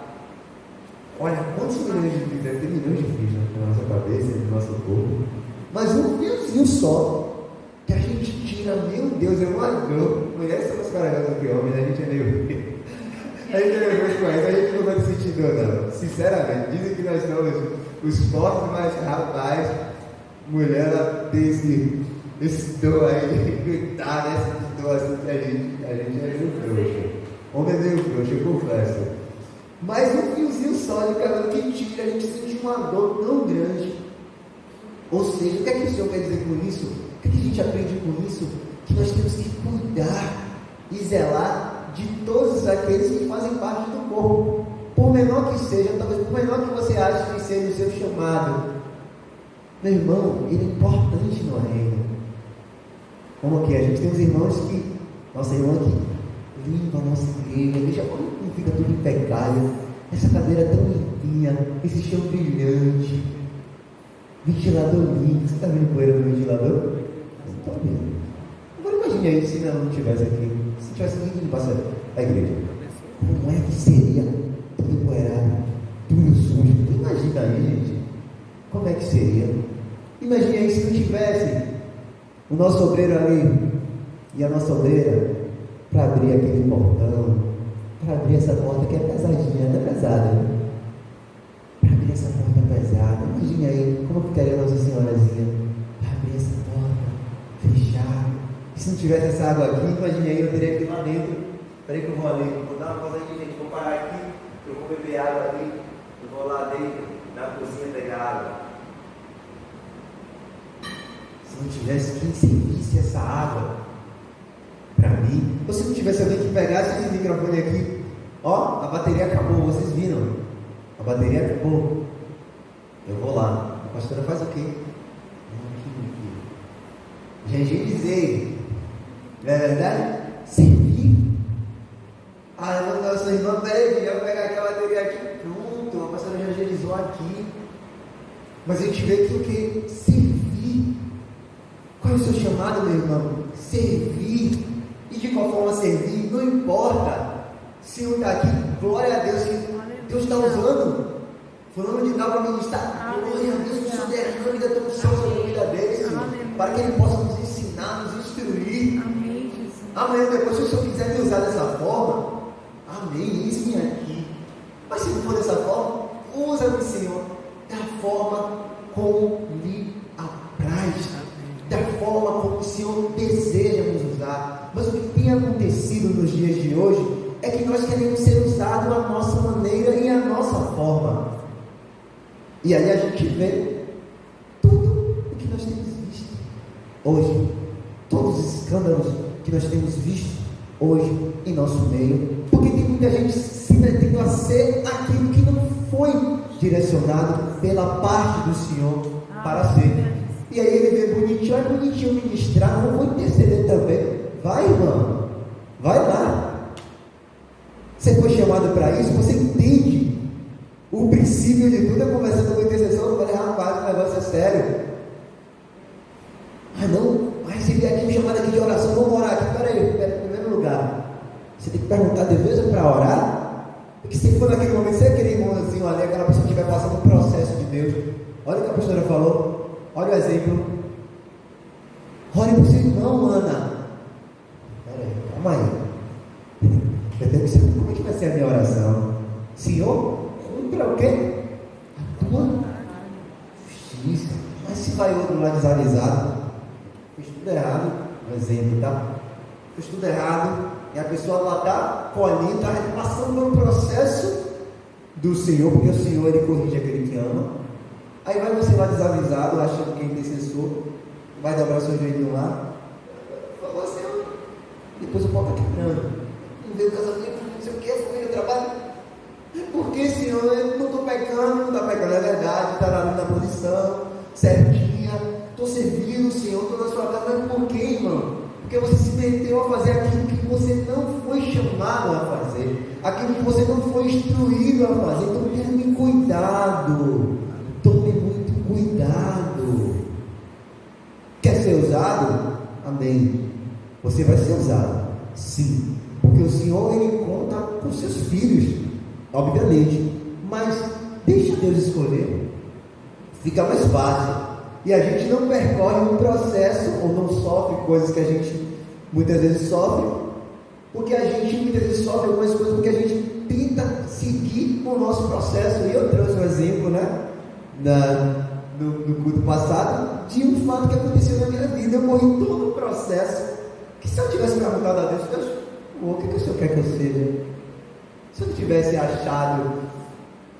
olha quantos milhões de fios, deve ter milhões de fios na nossa cabeça, no nosso corpo, mas um fiozinho só, que a gente tira, meu Deus, é uma dor. Mulheres são mais carregadas do que homens, a gente é meio. A gente é nervoso com isso, a gente não vai sentir dor, não. Sinceramente, dizem que nós somos os fortes, mas rapaz, mulher, ela tem esse dor aí de gritar, né? Esse dor assim que a gente é meio frouxo. Homem é meio frouxo, eu confesso. Mas um fiozinho só de cabelo que tira, a gente sente uma dor tão grande. Ou seja, o que é que o Senhor quer dizer com isso? O que é que a gente aprende com isso? Que nós temos que cuidar e zelar de todos aqueles que fazem parte do corpo, por menor que seja, talvez por menor que você ache que seja o seu chamado. Meu irmão, ele é importante no reino. Como aqui, a gente tem uns irmãos que, nossa irmã que limpa a nossa igreja, deixa como fica tudo impecável, essa cadeira tão limpinha, esse chão brilhante, ventilador limpo. Você está vendo poeira no ventilador? Não estou vendo. Agora imagine aí se não tivesse aqui, se tivesse ninguém que limpasse a igreja. Como é que seria tudo empoeirado, tudo sujo? Imagina aí, gente. Como é que seria? Imagine aí se não tivesse o nosso obreiro ali e a nossa obreira para abrir aquele portão, para abrir essa porta que é pesadinha, até pesada, né? Para abrir essa porta pesada. Imagine aí como ficaria a Nossa Senhorazinha para abrir essa porta, fechar. E se não tivesse essa água aqui, imagine aí, eu teria que ir lá dentro. Peraí que eu vou ali, vou dar uma pausa aqui, gente, vou parar aqui, eu vou beber água ali, eu vou lá dentro, na cozinha pegar água. Se não tivesse quem servisse essa água para mim, ou se não tivesse alguém que pegasse esse microfone aqui, ó, a bateria acabou, vocês viram? A bateria acabou. Eu vou lá. A pastora faz o quê? Já higienizei. Não é verdade? Servir. Ah, eu vou dar a sua irmã, peraí, eu vou pegar aquela bateria aqui. Pronto, a pastora já higienizou aqui. Mas a gente vê que o que? Servir. Qual é o seu chamado, meu irmão? Servir. E de qual forma servir? Não importa se um está aqui, glória a Deus, que Deus está usando. Fulano de tal para ministrar. Glória a Deus, que o Senhor derrame da tua unção sobre a vida dele, Senhor, para que ele possa nos ensinar, nos instruir. Amém, Jesus. Amanhã, depois, se o Senhor quiser me usar dessa forma, amém, eis-me aqui. Mas se não for dessa forma, usa-me, Senhor, da forma como lhe apraz, da forma como o Senhor deseja nos usar. Mas o que tem acontecido nos dias de hoje é que nós queremos ser usados à nossa maneira e à nossa forma. E aí a gente vê tudo o que nós temos visto hoje, todos os escândalos que nós temos visto hoje em nosso meio, porque tem muita gente se metendo a ser aquilo que não foi direcionado pela parte do Senhor para ser. E aí ele vê bonitinho, é bonitinho ministrar, não vou interceder também. Vai, irmão, vai lá. Você foi chamado para isso, você entende o princípio de tudo. Eu conversando com o intercessor, eu falei, rapaz, o negócio é sério. Ah não, mas recebi aqui um chamado aqui de oração, vamos orar aqui. Peraí, em primeiro lugar, você tem que perguntar de vez para orar, porque se for naquele momento, se aquele irmãozinho ali, aquela pessoa que estiver passando um processo de Deus, olha o que a pastora falou, olha o exemplo. Ore por seu irmão, Ana. Peraí, calma aí. Eu tenho que saber como é que vai ser a minha oração. Senhor, cumpra o quê? A tua justiça. Mas se vai outro lá desavisado, fez tudo errado, um exemplo, tá? Fez tudo errado, e a pessoa lá está colhendo, está passando por um processo do Senhor, porque o Senhor ele corrige aquele que ama. Aí vai você lá desavisado, achando que é intercessor, vai dobrar seu joelho lá, falou Senhor, depois o pau está quebrando. Não veio o casamento, não sei o que, família, trabalho. Porque, Senhor, eu não estou pecando, não está pecando, é verdade, está ali na posição, certinha, estou servindo o Senhor, estou na sua casa, mas por quê, irmão? Porque você se meteu a fazer aquilo que você não foi chamado a fazer, aquilo que você não foi instruído a fazer. Então, tome cuidado, tome Amém. Você vai ser usado, sim, porque o Senhor, Ele conta com seus filhos, obviamente, mas deixa Deus escolher, fica mais fácil, e a gente não percorre um processo, ou não sofre coisas que a gente muitas vezes sofre, porque a gente muitas vezes sofre algumas coisas porque a gente tenta seguir o nosso processo. E eu trouxe um exemplo, né, no culto passado, de um fato que aconteceu na minha vida. Eu morri todo o processo, que se eu tivesse perguntado a Deus, o que o Senhor quer que eu seja? Se eu não tivesse achado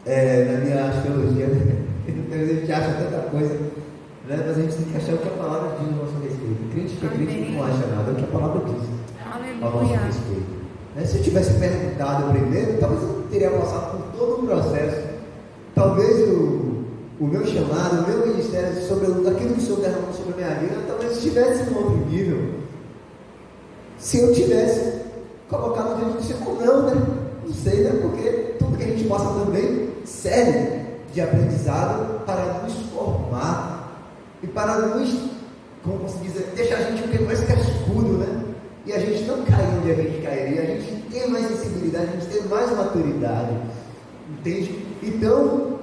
na minha astrologia, né? A gente acha tanta coisa, né? Mas a gente tem que achar o que a palavra diz no nosso respeito. Crente que é crente não acha nada, é o que a palavra diz ao nosso respeito. Se eu tivesse perguntado primeiro, talvez eu teria passado por todo o processo. Talvez o meu chamado, o meu ministério, sobre aquilo que o Senhor derramou sobre a minha vida, talvez estivesse em um outro nível. Se eu tivesse colocado diante do Senhor, ou não, né? Não sei, né? Porque tudo que a gente passa também serve de aprendizado para nos formar e para nos, como posso dizer, deixar a gente um pouco mais cascudo, né? E a gente não cair onde a gente cairia, a gente tem mais sensibilidade, a gente tem mais maturidade, entende? Então,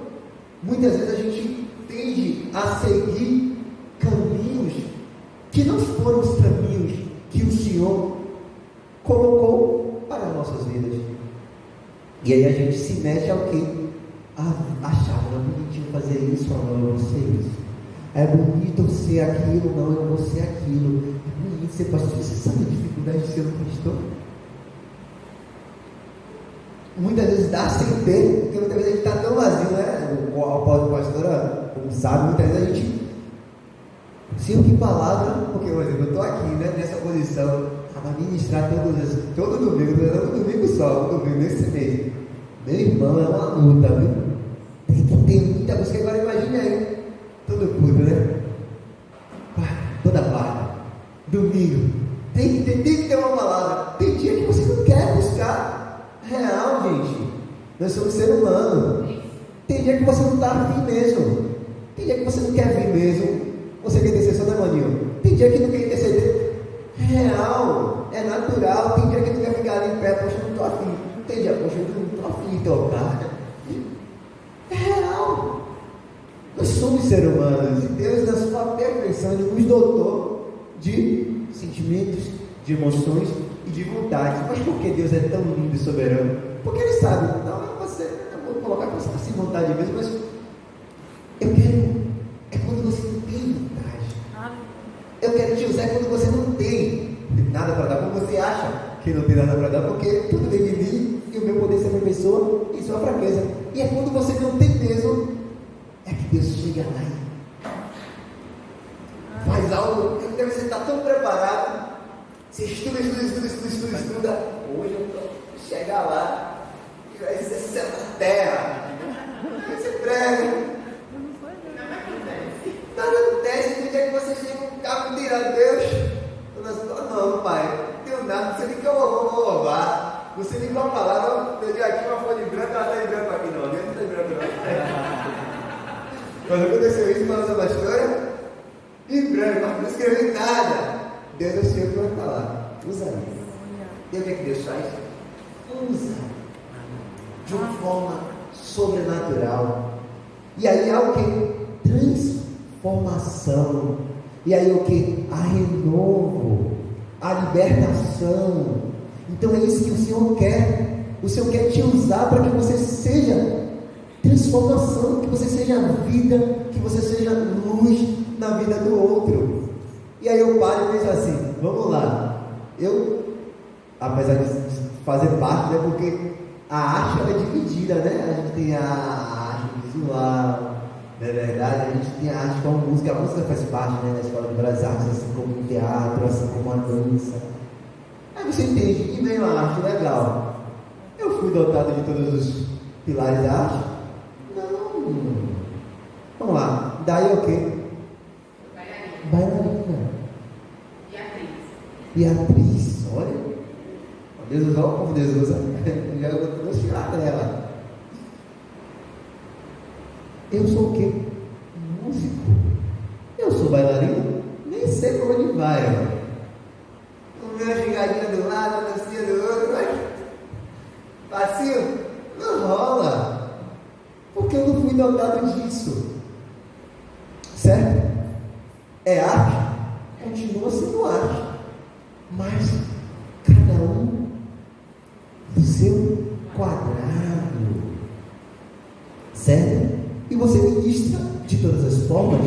muitas vezes a gente tende a seguir caminhos que não foram os caminhos que o Senhor colocou para as nossas vidas. E aí a gente se mete ao quê? A achar, não é bonitinho fazer isso, não, eu vou ser isso. É bonito ser aquilo, não, eu vou ser aquilo. É bonito ser pastor. Você sabe a dificuldade de ser um pastor? Muitas vezes dá sem ter, porque muitas vezes a gente está tão vazio, né? O Paulo pastora, como sabe, muitas vezes a gente, se que palavra, porque, por exemplo, eu estou aqui, né, nessa posição, para ministrar todo domingo só, um domingo nesse mês. Meu irmão, é uma luta, viu? Tem que ter muita música. Agora imagine aí, todo culto, né? Toda quarta, domingo, tem que ter uma palavra. Tem dia que você não quer buscar real, gente. Nós somos ser humano. Tem dia que você não está afim mesmo. Tem dia que você não quer vir mesmo. Você quer intercessão, né, maninho? Tem dia que não quer interceder real, é natural. Tem dia que não quer ficar ali em pé, poxa, eu não estou afim. Tem dia, poxa, eu não estou afim de tocar. É real. Nós somos seres humanos e Deus, na sua perfeição, Ele nos dotou de sentimentos, de emoções e de vontades. Mas por que Deus é tão lindo e soberano? Porque Ele sabe, não é você, eu vou colocar que você está sem vontade mesmo, mas eu quero, é quando você não tem vontade. Eu quero te usar quando você não tem nada para dar, quando você acha que não tem nada para dar, porque tudo vem de mim e o meu poder se aperfeiçoa em sua fraqueza. E é quando você não tem mesmo, é que Deus chega lá e faz algo. Você está tão preparado, você estuda. Hoje eu vou chegar lá e vai ser céu na terra. Você prega. Nada acontece, no dia que você chega com um carro tirando Deus. Não, pai, não tenho nada, não sei nem que eu vou louvar. Não sei nem qual palavra, eu digo aqui uma folha de branco, ela está de branco aqui, não está de branco não. Quando aconteceu isso com a nossa pastora, em branco, não escrevi nada. Deus é o Senhor que vai falar. Usa isso. E o que é que Deus faz? Usa de uma forma sobrenatural. E aí há o que? Transformação. E aí o que? A renovo, a libertação. Então é isso que o Senhor quer. O Senhor quer te usar para que você seja transformação, que você seja vida, que você seja luz na vida do outro. E aí eu paro e penso assim, vamos lá, eu, apesar de fazer parte, né, porque a arte ela é dividida, né? A gente tem a arte visual, não é verdade? A gente tem a arte com a música faz parte, né, da Escola de Belas Artes, assim como o teatro, assim como a dança. Aí você entende que vem uma arte legal. Eu fui dotado de todos os pilares da arte? Não. Vamos lá, daí o quê? Bailarina. E atriz. Olha. Deus usa, como Deus usa. Já vou tirar dela. Eu sou o quê? Músico. Eu sou bailarino? Nem sei por onde vai. Porque eu não fui dotado disso. Certo? É arte? Continua sendo arte. Mas cada um do seu quadrado. Certo? E você ministra de todas as formas.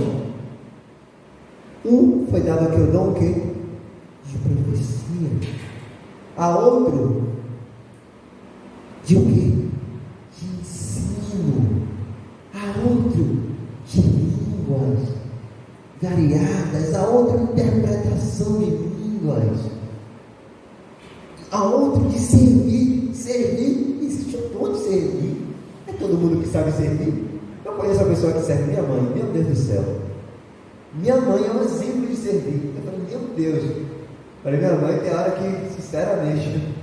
Foi dado aqui o dom o quê? De profecia. A outro de o quê? De ensino. A outro de línguas variadas. A outra interpretação de línguas. A outro de servir. Servir, existe um dom de servir. É todo mundo que sabe servir. Eu conheço uma pessoa que serve minha mãe. Meu Deus do céu. Minha mãe é um exemplo de servir. Eu falei, meu Deus. Falei, minha mãe tem hora que, sinceramente,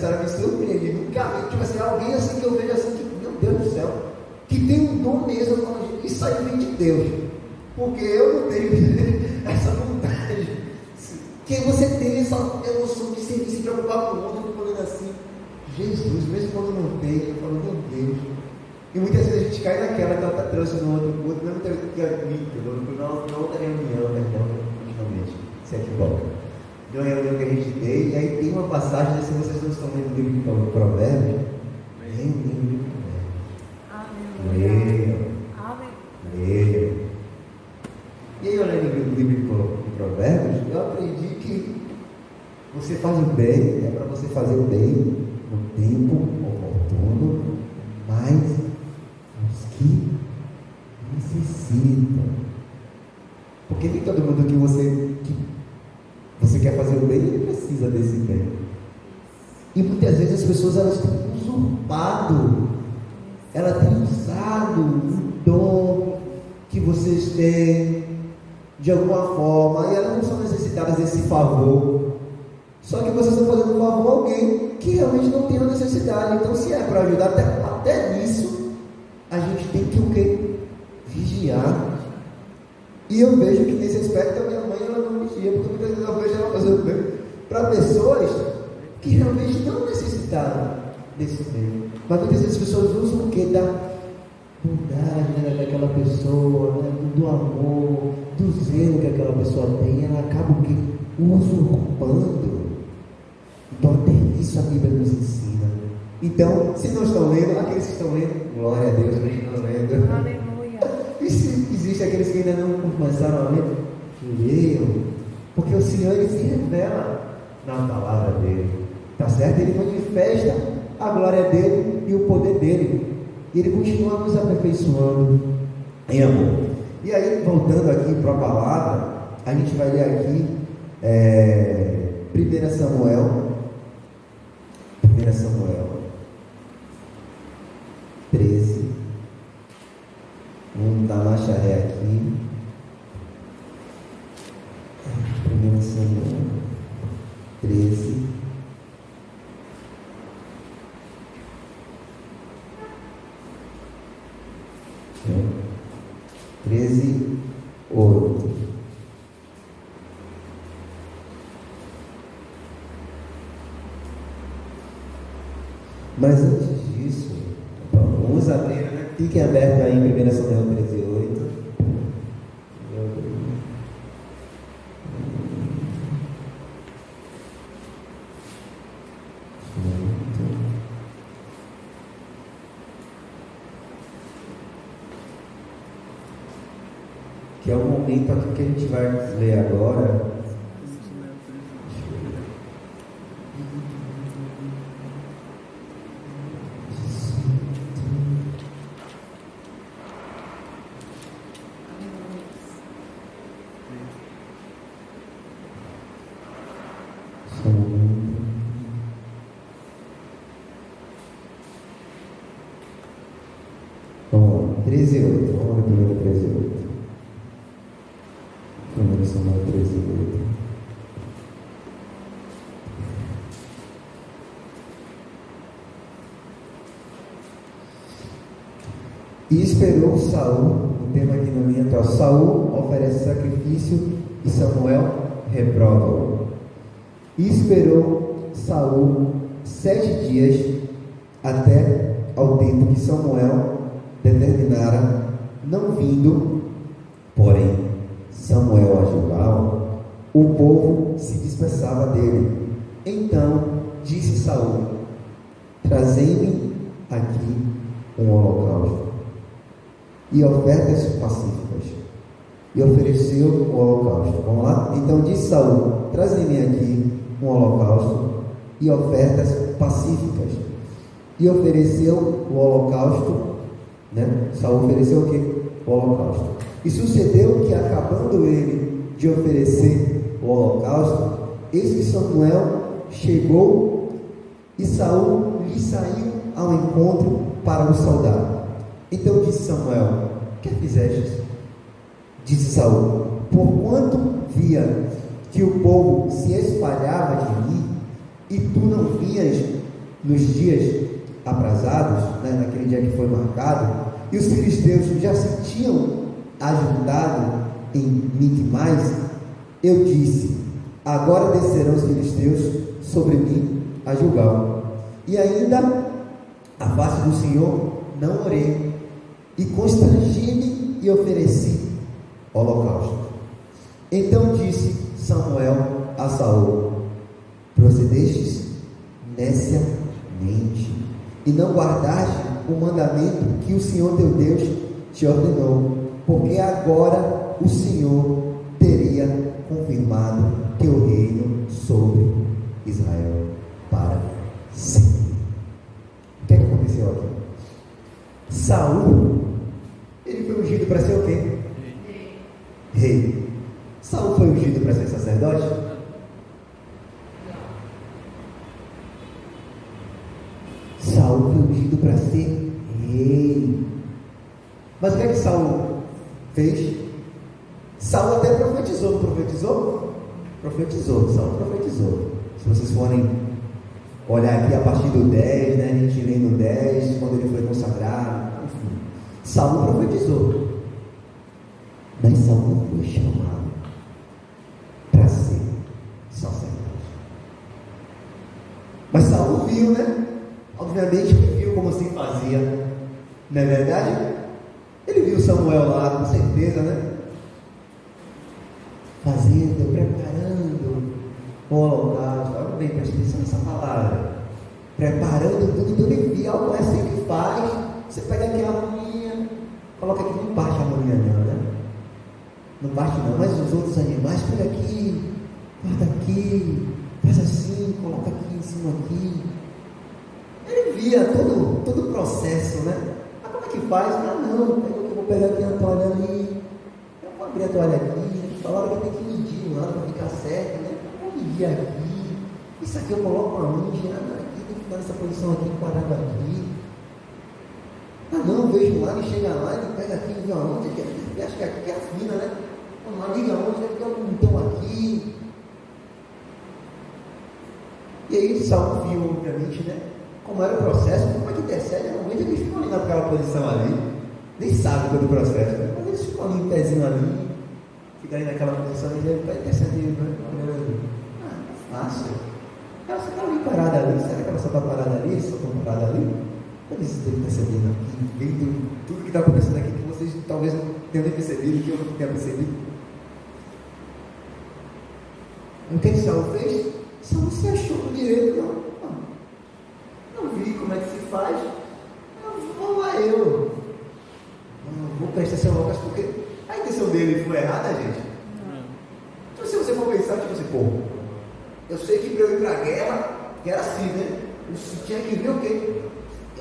ela me surpreende. Nunca vi, tipo assim, alguém assim que eu vejo assim, que, meu Deus do céu, que tem um dom mesmo. Eu falo, isso aí vem de Deus. Porque eu não tenho essa vontade. Que você tem essa emoção de servir, se preocupar com o outro, falando assim, Jesus, mesmo quando não tem, eu falo, meu Deus. E muitas vezes a gente cai naquela que ela trouxe no outro, mesmo que não outra reunião, né? Continuamente, se equivoca. De uma reunião que a gente tem, e aí tem uma passagem, se vocês não estão lendo o livro de Provérbios, leia o livro de Provérbios. Leia. E aí eu lendo o livro de Provérbios, eu aprendi que você faz o bem, é para você fazer o bem no tempo oportuno, mas que necessitam. Porque nem todo mundo que você quer fazer o bem, ele precisa desse bem. E muitas vezes as pessoas elas têm usurpado, elas têm usado o dom que vocês têm de alguma forma, e elas não são necessitadas desse favor. Só que vocês estão fazendo um favor a alguém que realmente não tem a necessidade. Então, se é para ajudar até nisso, a gente tem que o quê? Vigiar. E eu vejo que nesse aspecto a minha mãe ela não vigia, porque muitas vezes eu vejo ela fazendo bem para pessoas que realmente não necessitaram desse bem. Mas muitas vezes as pessoas usam o quê? Da bondade, né, daquela pessoa, né, do amor, do zelo que aquela pessoa tem, ela acaba o quê? Usurpando. Então até isso a Bíblia nos ensina. Então, se não estão lendo, aqueles que estão lendo, glória a Deus, não estão lendo. Aleluia. E se existem aqueles que ainda não começaram a ler, leiam, porque o Senhor ele se revela na palavra dele, tá certo? Ele manifesta a glória dele e o poder dele, e ele continua nos aperfeiçoando em amor. E aí, voltando aqui para a palavra, a gente vai ler aqui 1 Samuel 13. Vamos dar marcha ré aqui. 1 Samuel 13. Então, 13, 8. Mas antes disso, vamos abrir, né? Fiquem abertos aí em 1 Samuel 13, 8. Que é o momento aqui que a gente vai ler agora. Vamos lá, 13, 8. Vamos lá, primeiro 13, 8. 1 Samuel 13, 8. E esperou Saul, o tema aqui na minha tua, Saul oferece sacrifício e Samuel reprova-o. E esperou Saul 7 dias até ao ao tempo que Samuel determinara, não vindo, porém, Samuel a Gilgal, o povo se dispersava dele. Então disse Saul: trazei-me aqui um holocausto e ofertas pacíficas. E ofereceu o holocausto. Vamos lá? Então disse Saul: trazei-me aqui um holocausto e ofertas pacíficas. E ofereceu o holocausto, né? Saul ofereceu o quê? O holocausto. E sucedeu que, acabando ele de oferecer o holocausto, eis que Samuel chegou e Saul lhe saiu ao encontro para o saudar. Então disse Samuel: que fizeste? Disse Saul: porquanto via que o povo se espalhava de mim, e tu não vinhas nos dias aprazados, né, naquele dia que foi marcado, e os filisteus já se tinham ajuntado em Miquimais, eu disse: agora descerão os filisteus sobre mim a Gilgal. E ainda a face do Senhor não orei, e constrangi-me e ofereci holocausto. Então disse Samuel a Saul: procedestes neciamente, e não guardaste o mandamento que o Senhor teu Deus te ordenou, porque agora o Senhor teria confirmado teu reino sobre Israel para sempre. O que é que aconteceu aqui? Saul, ele foi ungido para ser o quê? Rei. Saul foi ungido para ser sacerdote? Saul foi ungido para ser rei. Mas o que é que Saul fez? Saul até profetizou, não profetizou? Profetizou, Saul profetizou. Se vocês forem olhar aqui a partir do 10, né, a gente lê no 10, quando ele foi consagrado, enfim. Saul profetizou. Mas Saul não foi chamado para ser sacerdote. Mas Saul viu, né? Obviamente ele viu como se fazia. Não é verdade? Ele viu Samuel lá, com certeza, né? Fazendo, preparando o holocausto. Olha bem, presta atenção nessa palavra. Preparando tudo, então ele via algo assim que faz. Você pega aqui a rolinha, coloca aqui, não bate a rolinha não, né? Não bate não, mas os outros animais, pega aqui, guarda aqui, faz assim, coloca aqui em cima aqui. Ele via todo o processo, né? Mas como é que faz? Ah não, eu vou pegar aqui a toalha ali, eu vou abrir a toalha aqui, falaram que tem que medir lá para ficar certo, né? Eu vou medir aqui, isso aqui eu coloco uma mão, girando aqui, tem que ficar nessa posição aqui, enquadrado aqui. Ah não, vejo lá, ele chega lá, ele pega aqui, vê aonde, acho que aqui é a fina, né? Vamos lá, diga onde, deve ter um botão aqui. E aí Saul viu, obviamente, né? Como era o processo, como é que intercede? Normalmente eles ficam ali naquela posição ali, nem sabem todo o processo, né? Mas eles ficam ali, um pezinho ali, fica ali naquela posição e ele vai interceder, né? Ah, é fácil. Ela só está ali parada ali, será que ela só está parada ali? Eles só estão parados ali? Eles estão intercedendo aqui, vendo tudo que está acontecendo aqui, que vocês talvez não tenham nem percebido, que eu não tenha percebido. O que Saul fez? Saul se achou no direito, não vi como é que se faz, vou lá eu. Vou prestar esse holocausto, porque a intenção dele foi errada, gente. Então se você for pensar, tipo assim, pô, eu sei que para eu ir para a guerra, que era assim, né? Eu tinha que ver o quê?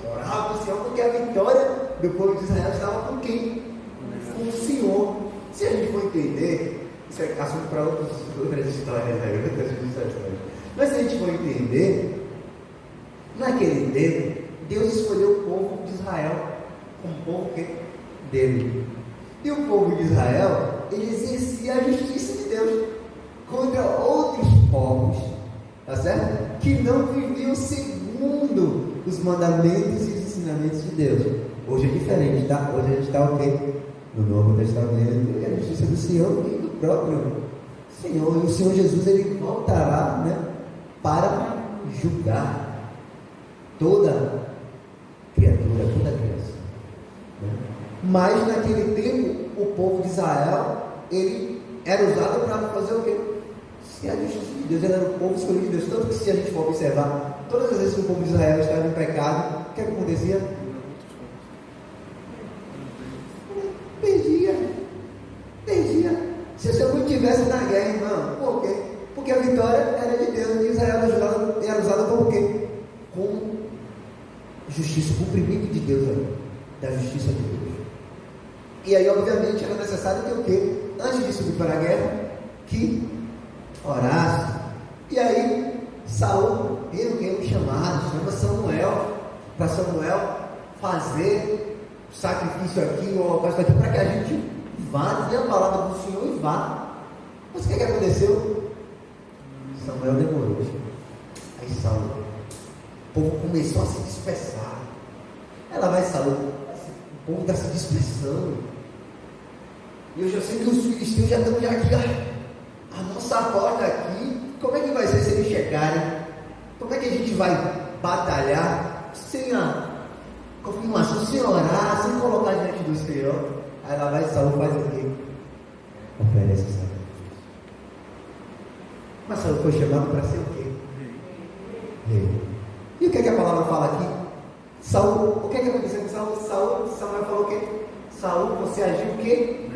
Eu orava para o Senhor, porque a vitória do povo de Israel estava com quem? Com o Senhor. Se a gente for entender, isso é assunto para outras histórias, né? Mas se a gente for entender, naquele tempo, Deus escolheu o povo de Israel como povo dele. E o povo de Israel, ele exercia a justiça de Deus contra outros povos, tá certo? Que não viviam segundo os mandamentos e os ensinamentos de Deus. Hoje é diferente, tá? Hoje a gente está o quê? No Novo Testamento, e a justiça do Senhor e do próprio Senhor. E o Senhor Jesus, ele voltará, né, para julgar toda criatura, toda criação. Né? Mas naquele tempo, o povo de Israel, ele era usado para fazer o quê? Se a justiça de Deus, ele era o povo escolhido de Deus. Tanto que se a gente for observar, todas as vezes que o povo de Israel estava em pecado, o que acontecia? Perdia. Se o seu não estivesse na guerra, irmão, por quê? Porque a vitória era de Deus, e Israel era usado como o quê? Como justiça, cumprimento de Deus ali, da justiça de Deus. E aí, obviamente, era necessário ter o quê? Antes de subir para a guerra, que orasse. E aí, Saul deu o quê? Um chamado, chama Samuel, para Samuel fazer o sacrifício aqui, o holocausto aqui, para que a gente vá, dizer a palavra do Senhor e vá. Mas o que aconteceu? Samuel demorou. Aí Saul, o povo começou a se dispersar. Ela vai, Saul, o povo está se dispersando. E eu já sei que os filisteus já estão aqui, a nossa porta aqui. Como é que vai ser se eles chegarem? Como é que a gente vai batalhar sem a confirmação, sem orar, sem colocar diante do Senhor? Aí ela vai, Saul faz o quê? Oferece sacrifício. Mas Saul foi chamado para ser o quê? Rei. E o que é que a palavra fala aqui? Saul, o que é que aconteceu com Saul? Samuel falou o quê? Saul, você agiu o quê?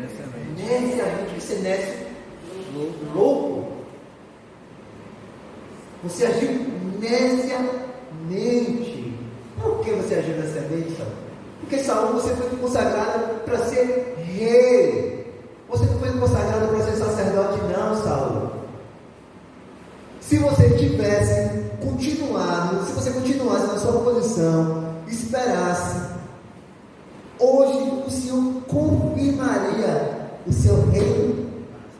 Neciamente. Você nesse louco. Você agiu neciamente. Por que você agiu neciamente, Saul? Porque Saul, você foi consagrado para ser rei. Você não foi consagrado para ser sacerdote, não, Saul. Se você tivesse continuado, se você continuasse na sua posição, esperasse, hoje o Senhor confirmaria o seu reino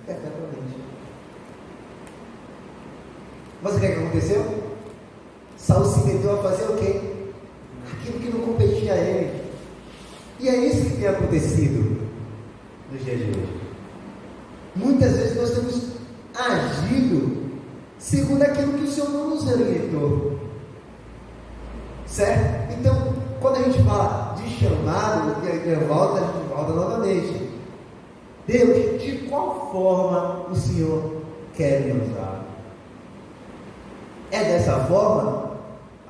perfeitamente. Mas o que aconteceu? Saul se meteu a fazer o quê? Aquilo que não competia a ele. E é isso que tem acontecido nos dias de hoje. Muitas vezes nós temos agido segundo aquilo que o Senhor não nos orientou. Certo? Então, quando a gente fala de chamado, a gente volta novamente. Deus, de qual forma o Senhor quer me usar? É dessa forma?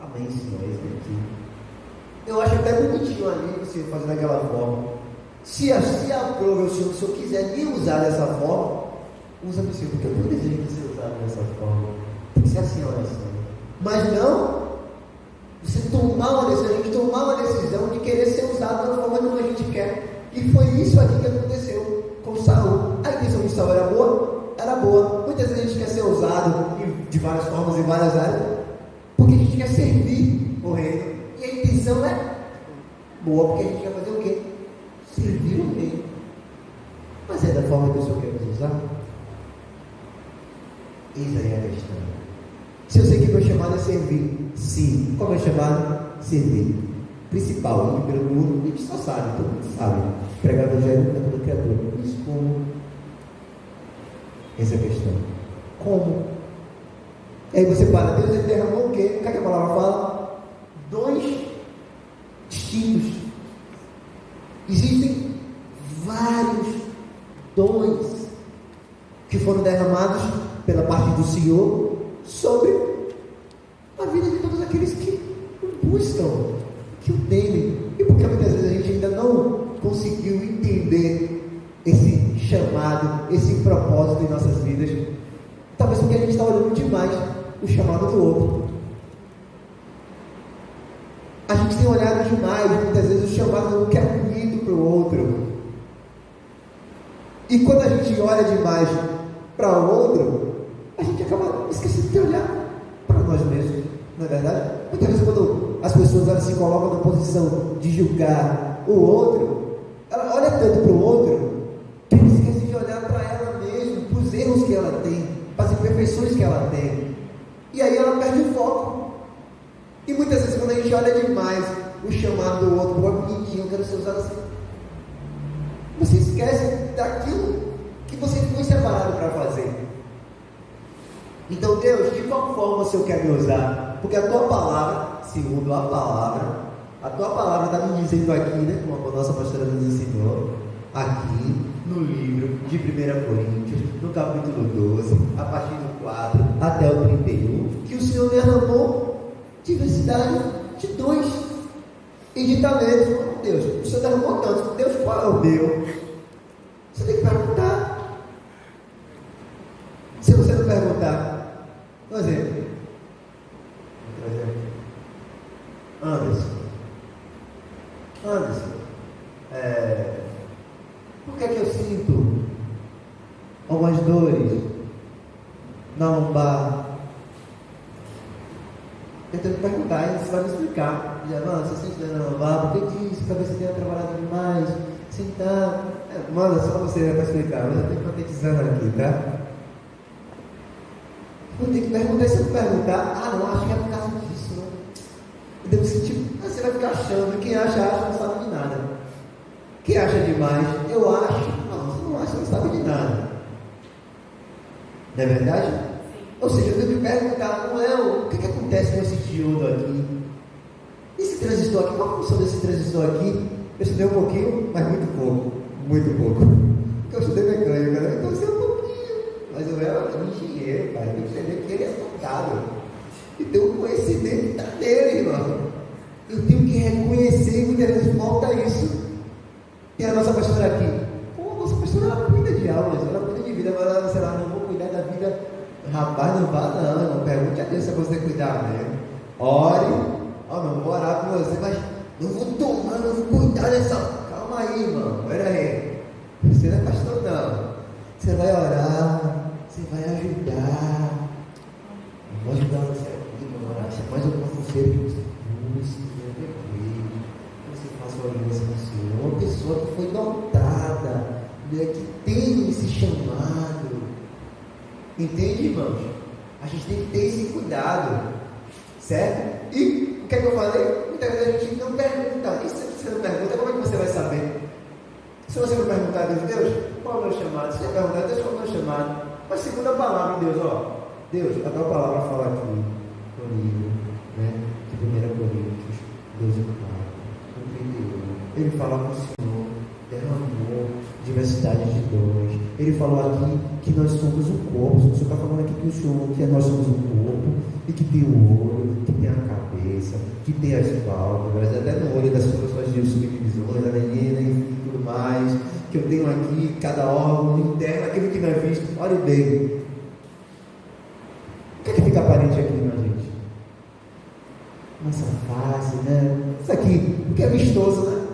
Amém, Senhor, é isso aqui. Eu acho até bonitinho ali você fazer daquela forma. Se aprova o Senhor, se eu quiser me usar dessa forma, usa-me, Senhor, porque eu não desejo ser usado dessa forma. Tem que ser assim a oração. Mas não, você tomar uma decisão, a gente tomar uma decisão de querer ser usado da forma como a gente quer. E foi isso aqui que aconteceu com Saul. A intenção de Saul era boa? Era boa. Muitas vezes a gente quer ser usado de várias formas, em várias áreas, porque a gente quer servir o reino. E a intenção é boa, porque a gente quer fazer o quê? Servir o reino. Mas é da forma que o Senhor quer nos usar? Eis aí a questão. Se eu sei que meu chamado é servir, sim. Qual é o meu chamado? Servir. Principal, ir pelo mundo, a gente só sabe, todo mundo sabe. Pregar o evangelho para toda criatura. Mas como? Essa é a questão. Como? E aí você para, Deus ele derramou o quê? O que é que a palavra fala? Dons distintos. Existem vários dons que foram derramados pela parte do Senhor sobre a vida de todos aqueles que o buscam, que o temem. E porque muitas vezes a gente ainda não conseguiu entender esse chamado, esse propósito em nossas vidas, talvez porque a gente está olhando demais o chamado do outro. A gente tem olhado demais, muitas vezes, o chamado do que é bonito para o outro. E quando a gente olha demais para o outro, a gente acaba esquecendo de olhar para nós mesmos, não é verdade? Muitas vezes, quando as pessoas elas se colocam na posição de julgar o outro, ela olha tanto para o outro que ela esquece de olhar para ela mesma, para os erros que ela tem, para as imperfeições que ela tem. E aí ela perde o foco. E muitas vezes, quando a gente olha demais o chamado do outro, o bonitinho, eu quero ser usado assim, você esquece daquilo que você foi separado para fazer. Então, Deus, de qual forma o Senhor quer me usar? Porque a tua palavra, segundo a palavra, A tua palavra está me dizendo aqui, né, como a nossa pastora nos ensinou, aqui no livro de 1 Coríntios, no capítulo 12, a partir do 4 até o 31, que o Senhor derramou diversidade de dons e de talentos. Meu Deus, o Senhor derramou tanto. Deus, qual é o meu? Você tem que perguntar. Se você não perguntar, por exemplo, Anderson, por que eu sinto algumas dores na lombar? Eu tenho que perguntar, você vai me explicar. Mano, você sente dor na lombar, por que disso? Talvez você tenha trabalhado demais, sentar. Mano, só você vai explicar, mas eu tenho que profetizando aqui, tá? Eu tenho que perguntar, se eu perguntar, não, acho que é por causa disso, né? Eu devo sentir, você vai ficar achando, quem acha, não sabe de nada. Quem acha demais, eu acho, não, você não acha, não sabe de nada. Não é verdade? Sim. Ou seja, eu tenho que perguntar, o que acontece com esse diodo aqui? Esse transistor aqui, qual a função desse transistor aqui? Eu estudei um pouquinho, mas muito pouco. Porque eu estudei mecânica, né? Então eu sei um pouquinho. Mas eu era um engenheiro, cara. Eu tenho que entender que ele é tocado. E tem um conhecimento que está nele, irmão. Eu tenho que reconhecer, e muitas vezes falta isso. Tem a nossa pastora aqui. Pô, a nossa pastora, ela cuida de almas, ela cuida de vida, mas ela, sei lá, não vou cuidar da vida. Rapaz, não vá não pergunte a Deus se você cuidar mesmo. Ore, não vou orar por você, mas não vou cuidar dessa. Calma aí, irmão, pera aí. Você não é pastor, não. Você vai orar, você vai ajudar. Eu vou ajudar você aqui, meu orar. Você é mais um conselheiro que você busque, você faça uma aliança com o Senhor. Uma pessoa que foi dotada, né, que tem esse chamado. Entende, irmãos? A gente tem que ter esse cuidado, certo? E o que é que eu falei? Muitas vezes a gente não pergunta. E se você não pergunta, como é que você vai saber? Se você não perguntar a Deus, qual é o meu chamado? Se você perguntar a Deus, qual é o meu chamado? Mas segundo a palavra de Deus, Deus, a tua palavra fala aqui no livro, né, de 1 Coríntios 12, 4, no 31. Ele fala que o Senhor derramou diversidade de dons. Ele falou aqui que nós somos um corpo. O Senhor está falando aqui que o Senhor, que nós somos um corpo, e que tem o olho, que tem a cabeça, que tem as pálpebras, até no olho das suas subdivisões, a menina e tudo mais, que eu tenho aqui cada órgão interno, aquilo que não é visto. Olhe bem. O que é que fica aparente aqui na gente? Nossa face, né? Isso aqui, o que é vistoso, né?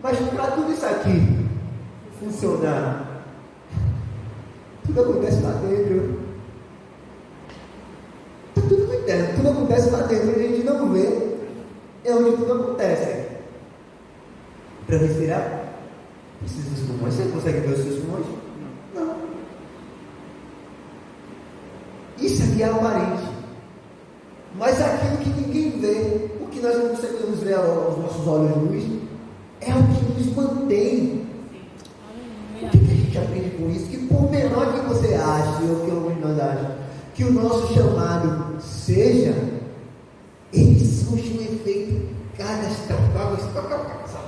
Mas para tudo isso aqui funcionar, tudo acontece lá dentro. Está tudo no interno, tudo acontece lá dentro, a gente não vê, é onde tudo acontece. Para respirar, precisa dos pulmões. Você consegue ver os seus pulmões? Não. Isso aqui é aparente. Mas aquilo que ninguém vê, o que nós não conseguimos ver aos nossos olhos luz, é o que nos mantém. O que a gente aprende com isso? Que por menor que você ache, ou que alguns de nós acham, que o nosso chamado seja, ele surge um efeito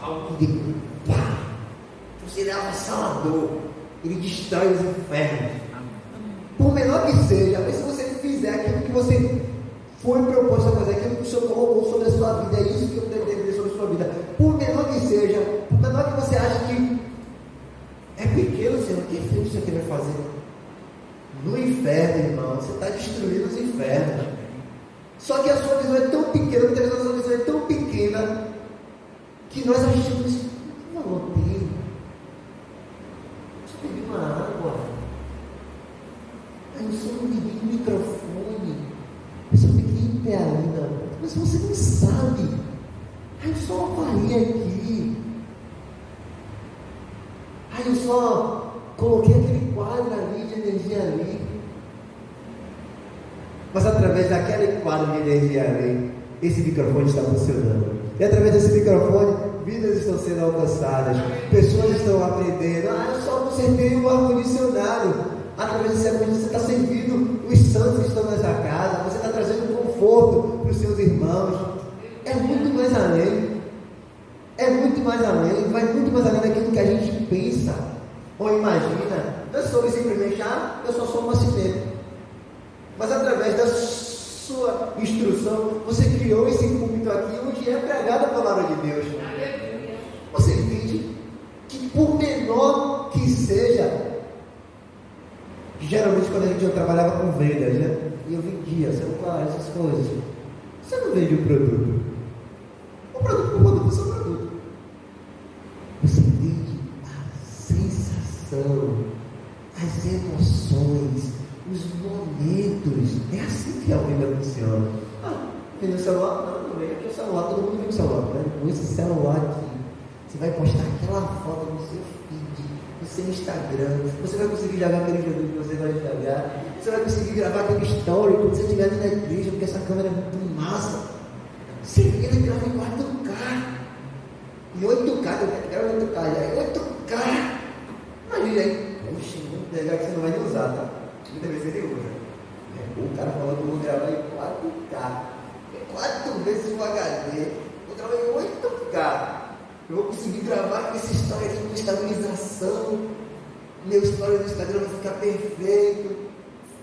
algo de pá, você é avassalador, ele destrói os infernos. Por menor que seja, mas se você fizer aquilo que você foi proposto a fazer, aquilo que o Senhor colocou sobre a sua vida, é isso que eu devo dizer sobre a sua vida. Por menor que seja, por menor que você ache que é pequeno, Senhor, o que foi que o Senhor quer fazer? No inferno, irmão, você está destruindo os infernos. Só que a sua visão é tão pequena, muitas vezes a sua visão é tão pequena, que nós achamos que não tem. Deixa eu pedir uma água. Aí o Senhor me liga o microfone. Eu só fiquei em pé ainda. Mas você não sabe. Aí eu só parei aqui. Aí eu só coloquei aquele quadro ali de energia ali. Mas através daquele quadro de energia ali, esse microfone está funcionando. E através desse microfone, vidas estão sendo alcançadas, pessoas estão aprendendo. Eu só consertei o ar-condicionado. Através desse ar-condicionado, você está servindo os santos que estão nessa casa, você está trazendo conforto para os seus irmãos. É muito mais além. mais além, vai muito mais além daquilo que a gente pensa ou imagina. Não é sobre simplesmente, eu só sou um marceneiro. Mas através da sua instrução, você criou esse púlpito aqui onde é pregada a palavra de Deus. Você entende que por menor que seja, geralmente quando eu trabalhava com vendas, né? E eu vendia celular, essas coisas. Você não vende o produto. O produto é o seu produto. Você vende a sensação, as emoções, os momentos. É assim que a venda funciona. Vende o celular? Não vende aqui o celular. Todo mundo vende o celular, né? Com esse celular aqui, você vai postar aquela foto no seu feed, no seu Instagram. Você vai conseguir jogar aquele jogo que você vai jogar. Você vai conseguir gravar aquele story quando você estiver na igreja, porque essa câmera é muito massa. Você vira e grava em 4K. Em 8K, eu quero 8K já. Em 8K. Imagina aí. Poxa, muito legal que você não vai nem usar, tá? Muitas vezes ele usa. O cara falou que eu vou gravar em 4K. 4 vezes o HD. Vou gravar em 8K. Eu vou conseguir gravar com esse story aqui com estabilização. Meu story no Instagram vai ficar perfeito.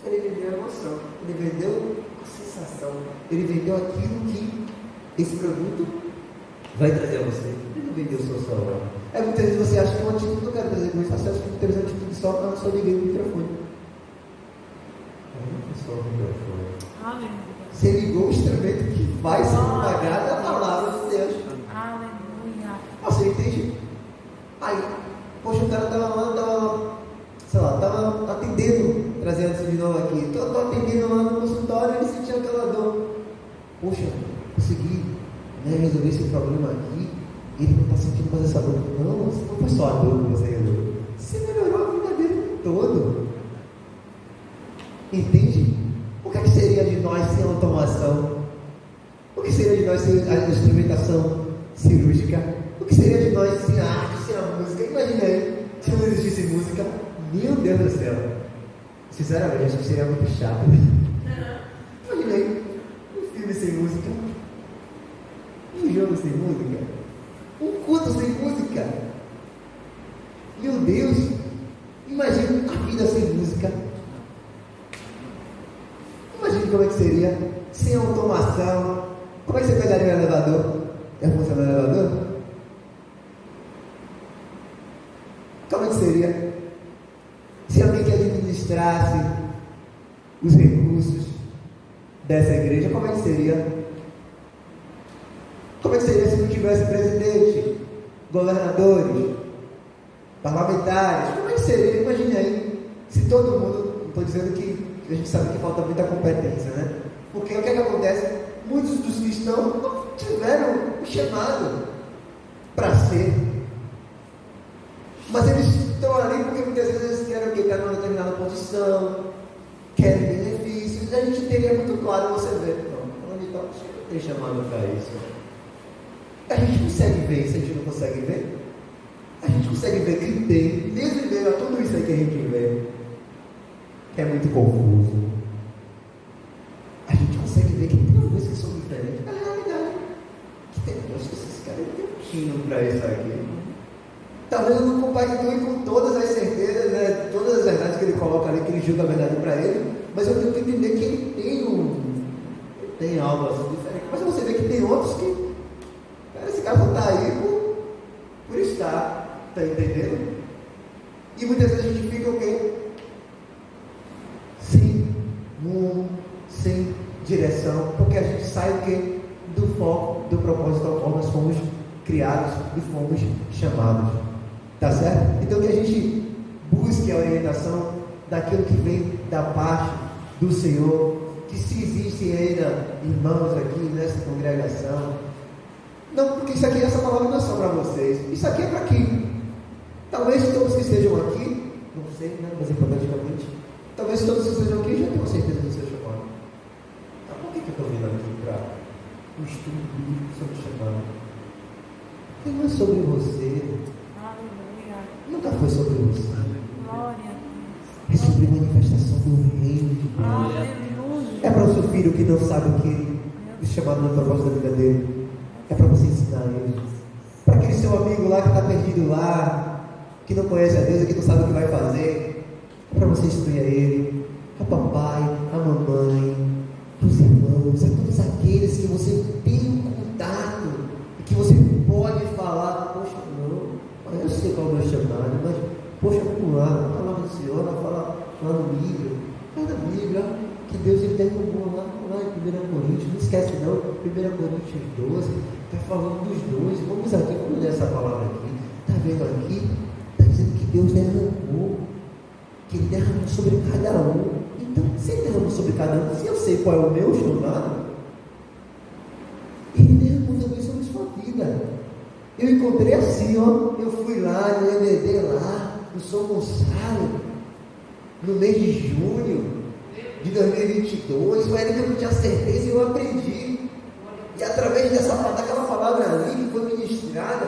Ele vendeu a emoção. Ele vendeu a sensação. Ele vendeu aquilo que esse produto vai trazer a você. Ele não vendeu só o celular. Muitas vezes você acha que é uma atitude, não quero trazer com isso, você acha que muitas vezes é uma atitude só liguei o microfone. Só o microfone. Você ligou o instrumento que vai ser propagada a palavra de Deus. Aleluia. Você entende? Aí, poxa, o cara estava atendendo, trazendo de novo aqui. Estou atendendo lá no consultório, ele sentiu aquela dor. Poxa, consegui resolver esse problema aqui. Ele não está sentindo mais essa dor. Não foi só a dor que você resolveu. Você melhorou a vida dele todo. Entende? O que seria de nós sem automação? O que seria de nós sem a instrumentação cirúrgica? O que seria de nós sem a arte, sem a música? Imagina aí, se não existisse música. Meu Deus do céu. Sinceramente, acho que seria muito chato. Imagina aí, um filme sem música. Um jogo sem música. Um culto sem música. Meu Deus. Imagina a vida sem música. Imagina como é que seria sem automação. Como é que você pegaria o elevador? Ia funcionar o elevador? Como é que seria se alguém que administrasse os recursos dessa igreja? Como é que seria? Como é que seria se não tivesse presidente, governadores, parlamentares? Como é que seria? Imagine aí, se todo mundo, não estou dizendo que a gente sabe que falta muita competência, né? Porque o que é que acontece? Muitos dos que estão não tiveram o chamado para ser. Mas eles estão ali porque muitas vezes eles querem o quê? Querem uma determinada posição, querem benefícios. A gente teria muito claro, você vê, onde está? Não tem chamado para isso. A gente consegue ver isso, a gente não consegue ver? A gente consegue ver que tem, desde meio a tudo isso aí que a gente vê, que é muito confuso. A gente consegue ver que tem coisas que são diferentes. Na realidade, que tem coisas que esses caras têm um tino para isso aqui. Talvez eu não compactue com todas as certezas, né, todas as verdades que ele coloca ali, que ele julga a verdade para ele, mas eu tenho que entender que ele tem algo assim diferente. Mas você vê que tem outros que, cara, esse cara não está aí por estar, está entendendo? E muitas vezes a gente fica o quê? Sem rumo, sem direção, porque a gente sai o quê? Do foco, do propósito ao qual nós fomos criados e fomos chamados. Tá certo? Então que a gente busque a orientação daquilo que vem da parte do Senhor, que se existem ainda irmãos aqui nessa congregação, não, porque isso aqui, essa palavra não é só para vocês, isso aqui é para quem? Talvez todos que estejam aqui, não sei, né, mas hipoteticamente, talvez todos que estejam aqui já tenham certeza do seu chamado. Então, por que eu estou vindo aqui para um estudo bíblico sobre o chamado? Porque não é sobre você. Nunca foi sobre você. Glória a Deus. É sobre a manifestação do reino de Deus. Aleluia. É para o seu filho que não sabe o que o chamado no propósito da vida dele. É para você ensinar ele. Para que ele seu amigo lá que está perdido lá, que não conhece a Deus e que não sabe o que vai fazer, é para você instruir a ele, ao papai, à mamãe, os irmãos, a todos aqueles que você tem um contato e que você pode falar. Poxa, não, eu sei qual é o meu chamado, mas poxa, vamos lá, a palavra do Senhor, ela fala lá no livro, cada Bíblia, que Deus ele derrubou lá em 1 Coríntios, não esquece não, 1 Coríntios 12, está falando dos dons. Vamos aqui, vamos ler essa palavra aqui, está vendo aqui? Está dizendo que Deus derramou, que Ele derramou sobre cada um. Então, se Ele derramou sobre cada um, se eu sei qual é o meu chamado, Ele derramou também sobre a sua vida. Eu encontrei assim, ó, eu fui lá no EBD lá, no São Gonçalo, no mês de junho de 2022, foi ali que eu não tinha certeza e eu aprendi. E através daquela palavra ali que foi ministrada,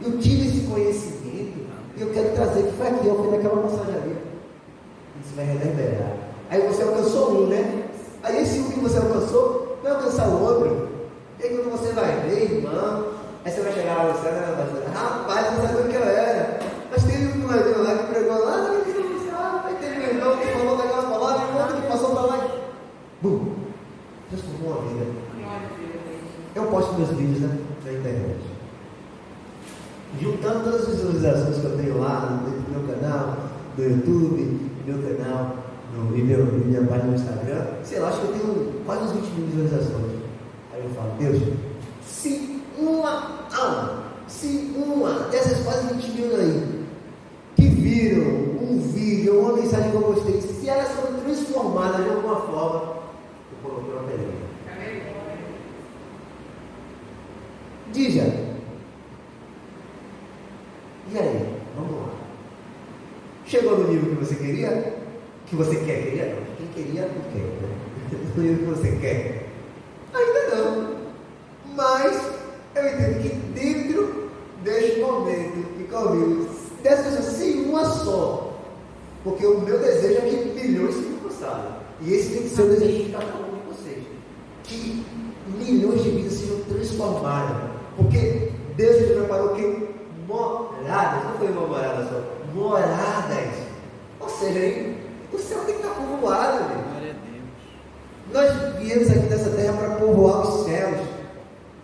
eu tive esse conhecimento. E eu quero trazer que foi aqui, ó, foi naquela massageria. Isso vai reverberar. Aí você alcançou um, né? Aí esse um que você alcançou, vai alcançar o outro. E aí quando você vai ver, irmão, aí você vai chegar lá, você vai dizer, rapaz, não sabia o que eu era. Mas teve um irmão lá que pregou lá, aí teve um irmão que falou daquela palavra, e outro que passou para lá e bum, transformou a vida. Eu posto meus vídeos na internet. Juntando todas as visualizações que eu tenho lá no meu canal, no YouTube, meu canal, e minha página no Instagram, sei lá, acho que eu tenho quase uns 20 mil visualizações. Aí eu falo, Deus, se uma alma, se uma dessas quase 20 mil aí, que viram um vídeo, uma mensagem que eu gostei, se elas foram transformadas de alguma forma, eu coloquei uma pergunta. Diga. E aí? Vamos lá. Chegou no nível que você queria? Que você queria não. Quem queria, não quer. Né? No nível que você quer. Ainda não. Mas eu entendo que dentro deste momento que comigo, dessas pessoas, sem uma só. Porque o meu desejo é que milhões se alcançaram. E esse tem que ser o desejo de cada um de vocês. Que milhões de vidas sejam transformadas. Porque Deus te preparou o quê? Moradas. Não foi uma morada só. Moradas. Ou seja, aí, o céu tem que estar povoado. Né? Glória a Deus. Nós viemos aqui nessa terra para povoar os céus.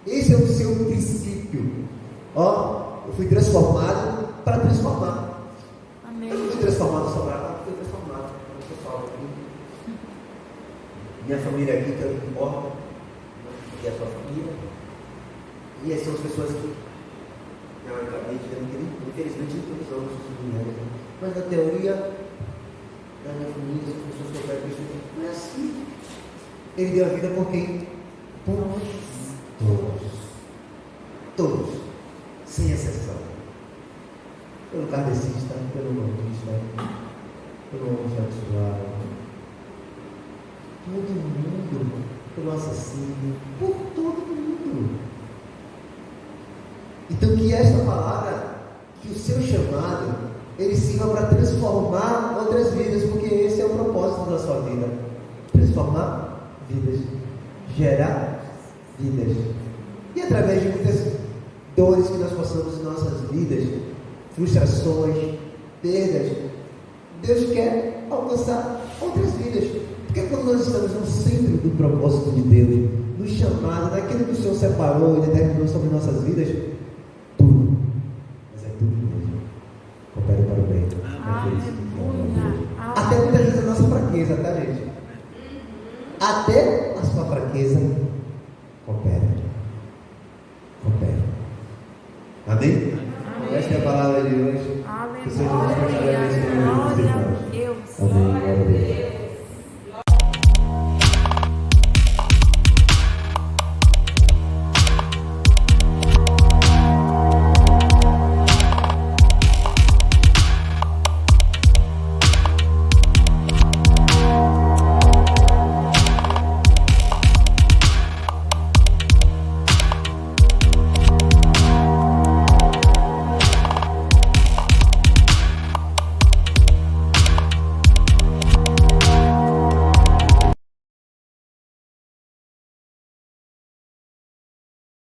Esse é o seu princípio. Ó, eu fui transformado para transformar. Amém. Eu não fui transformado só para lá, eu fui transformado. Eu sou salvo aqui. Minha família aqui, que eu não importo, que é a sua família. E essas são as pessoas que, teoricamente, infelizmente, não todos os nossos mulheres. Mas na teoria, na minha família, as pessoas que eu quero Cristo, não é assim. Ele deu a vida por quem? Por todos. Todos. Sem exceção. Pelo kardecista, pelo humanista, pelo homossexual, todo mundo, pelo assassino, por todo mundo. Então que esta palavra, que o seu chamado, ele sirva para transformar outras vidas, porque esse é o propósito da sua vida. Transformar vidas, gerar vidas. E através de muitas dores que nós passamos em nossas vidas, frustrações, perdas, Deus quer alcançar outras vidas. Porque quando nós estamos no centro do propósito de Deus, no chamado, naquilo que o Senhor separou e determinou sobre nossas vidas, tudo, mas é tudo mesmo, coopera para o bem. Aleluia. Até muitas vezes a nossa fraqueza, tá, gente? Até a sua fraqueza coopera. Coopera. Amém? Esta é a palavra de hoje. Que o Senhor Jesus continue abençoando os irmãos. Glória a Deus. Amém. Glória a Deus.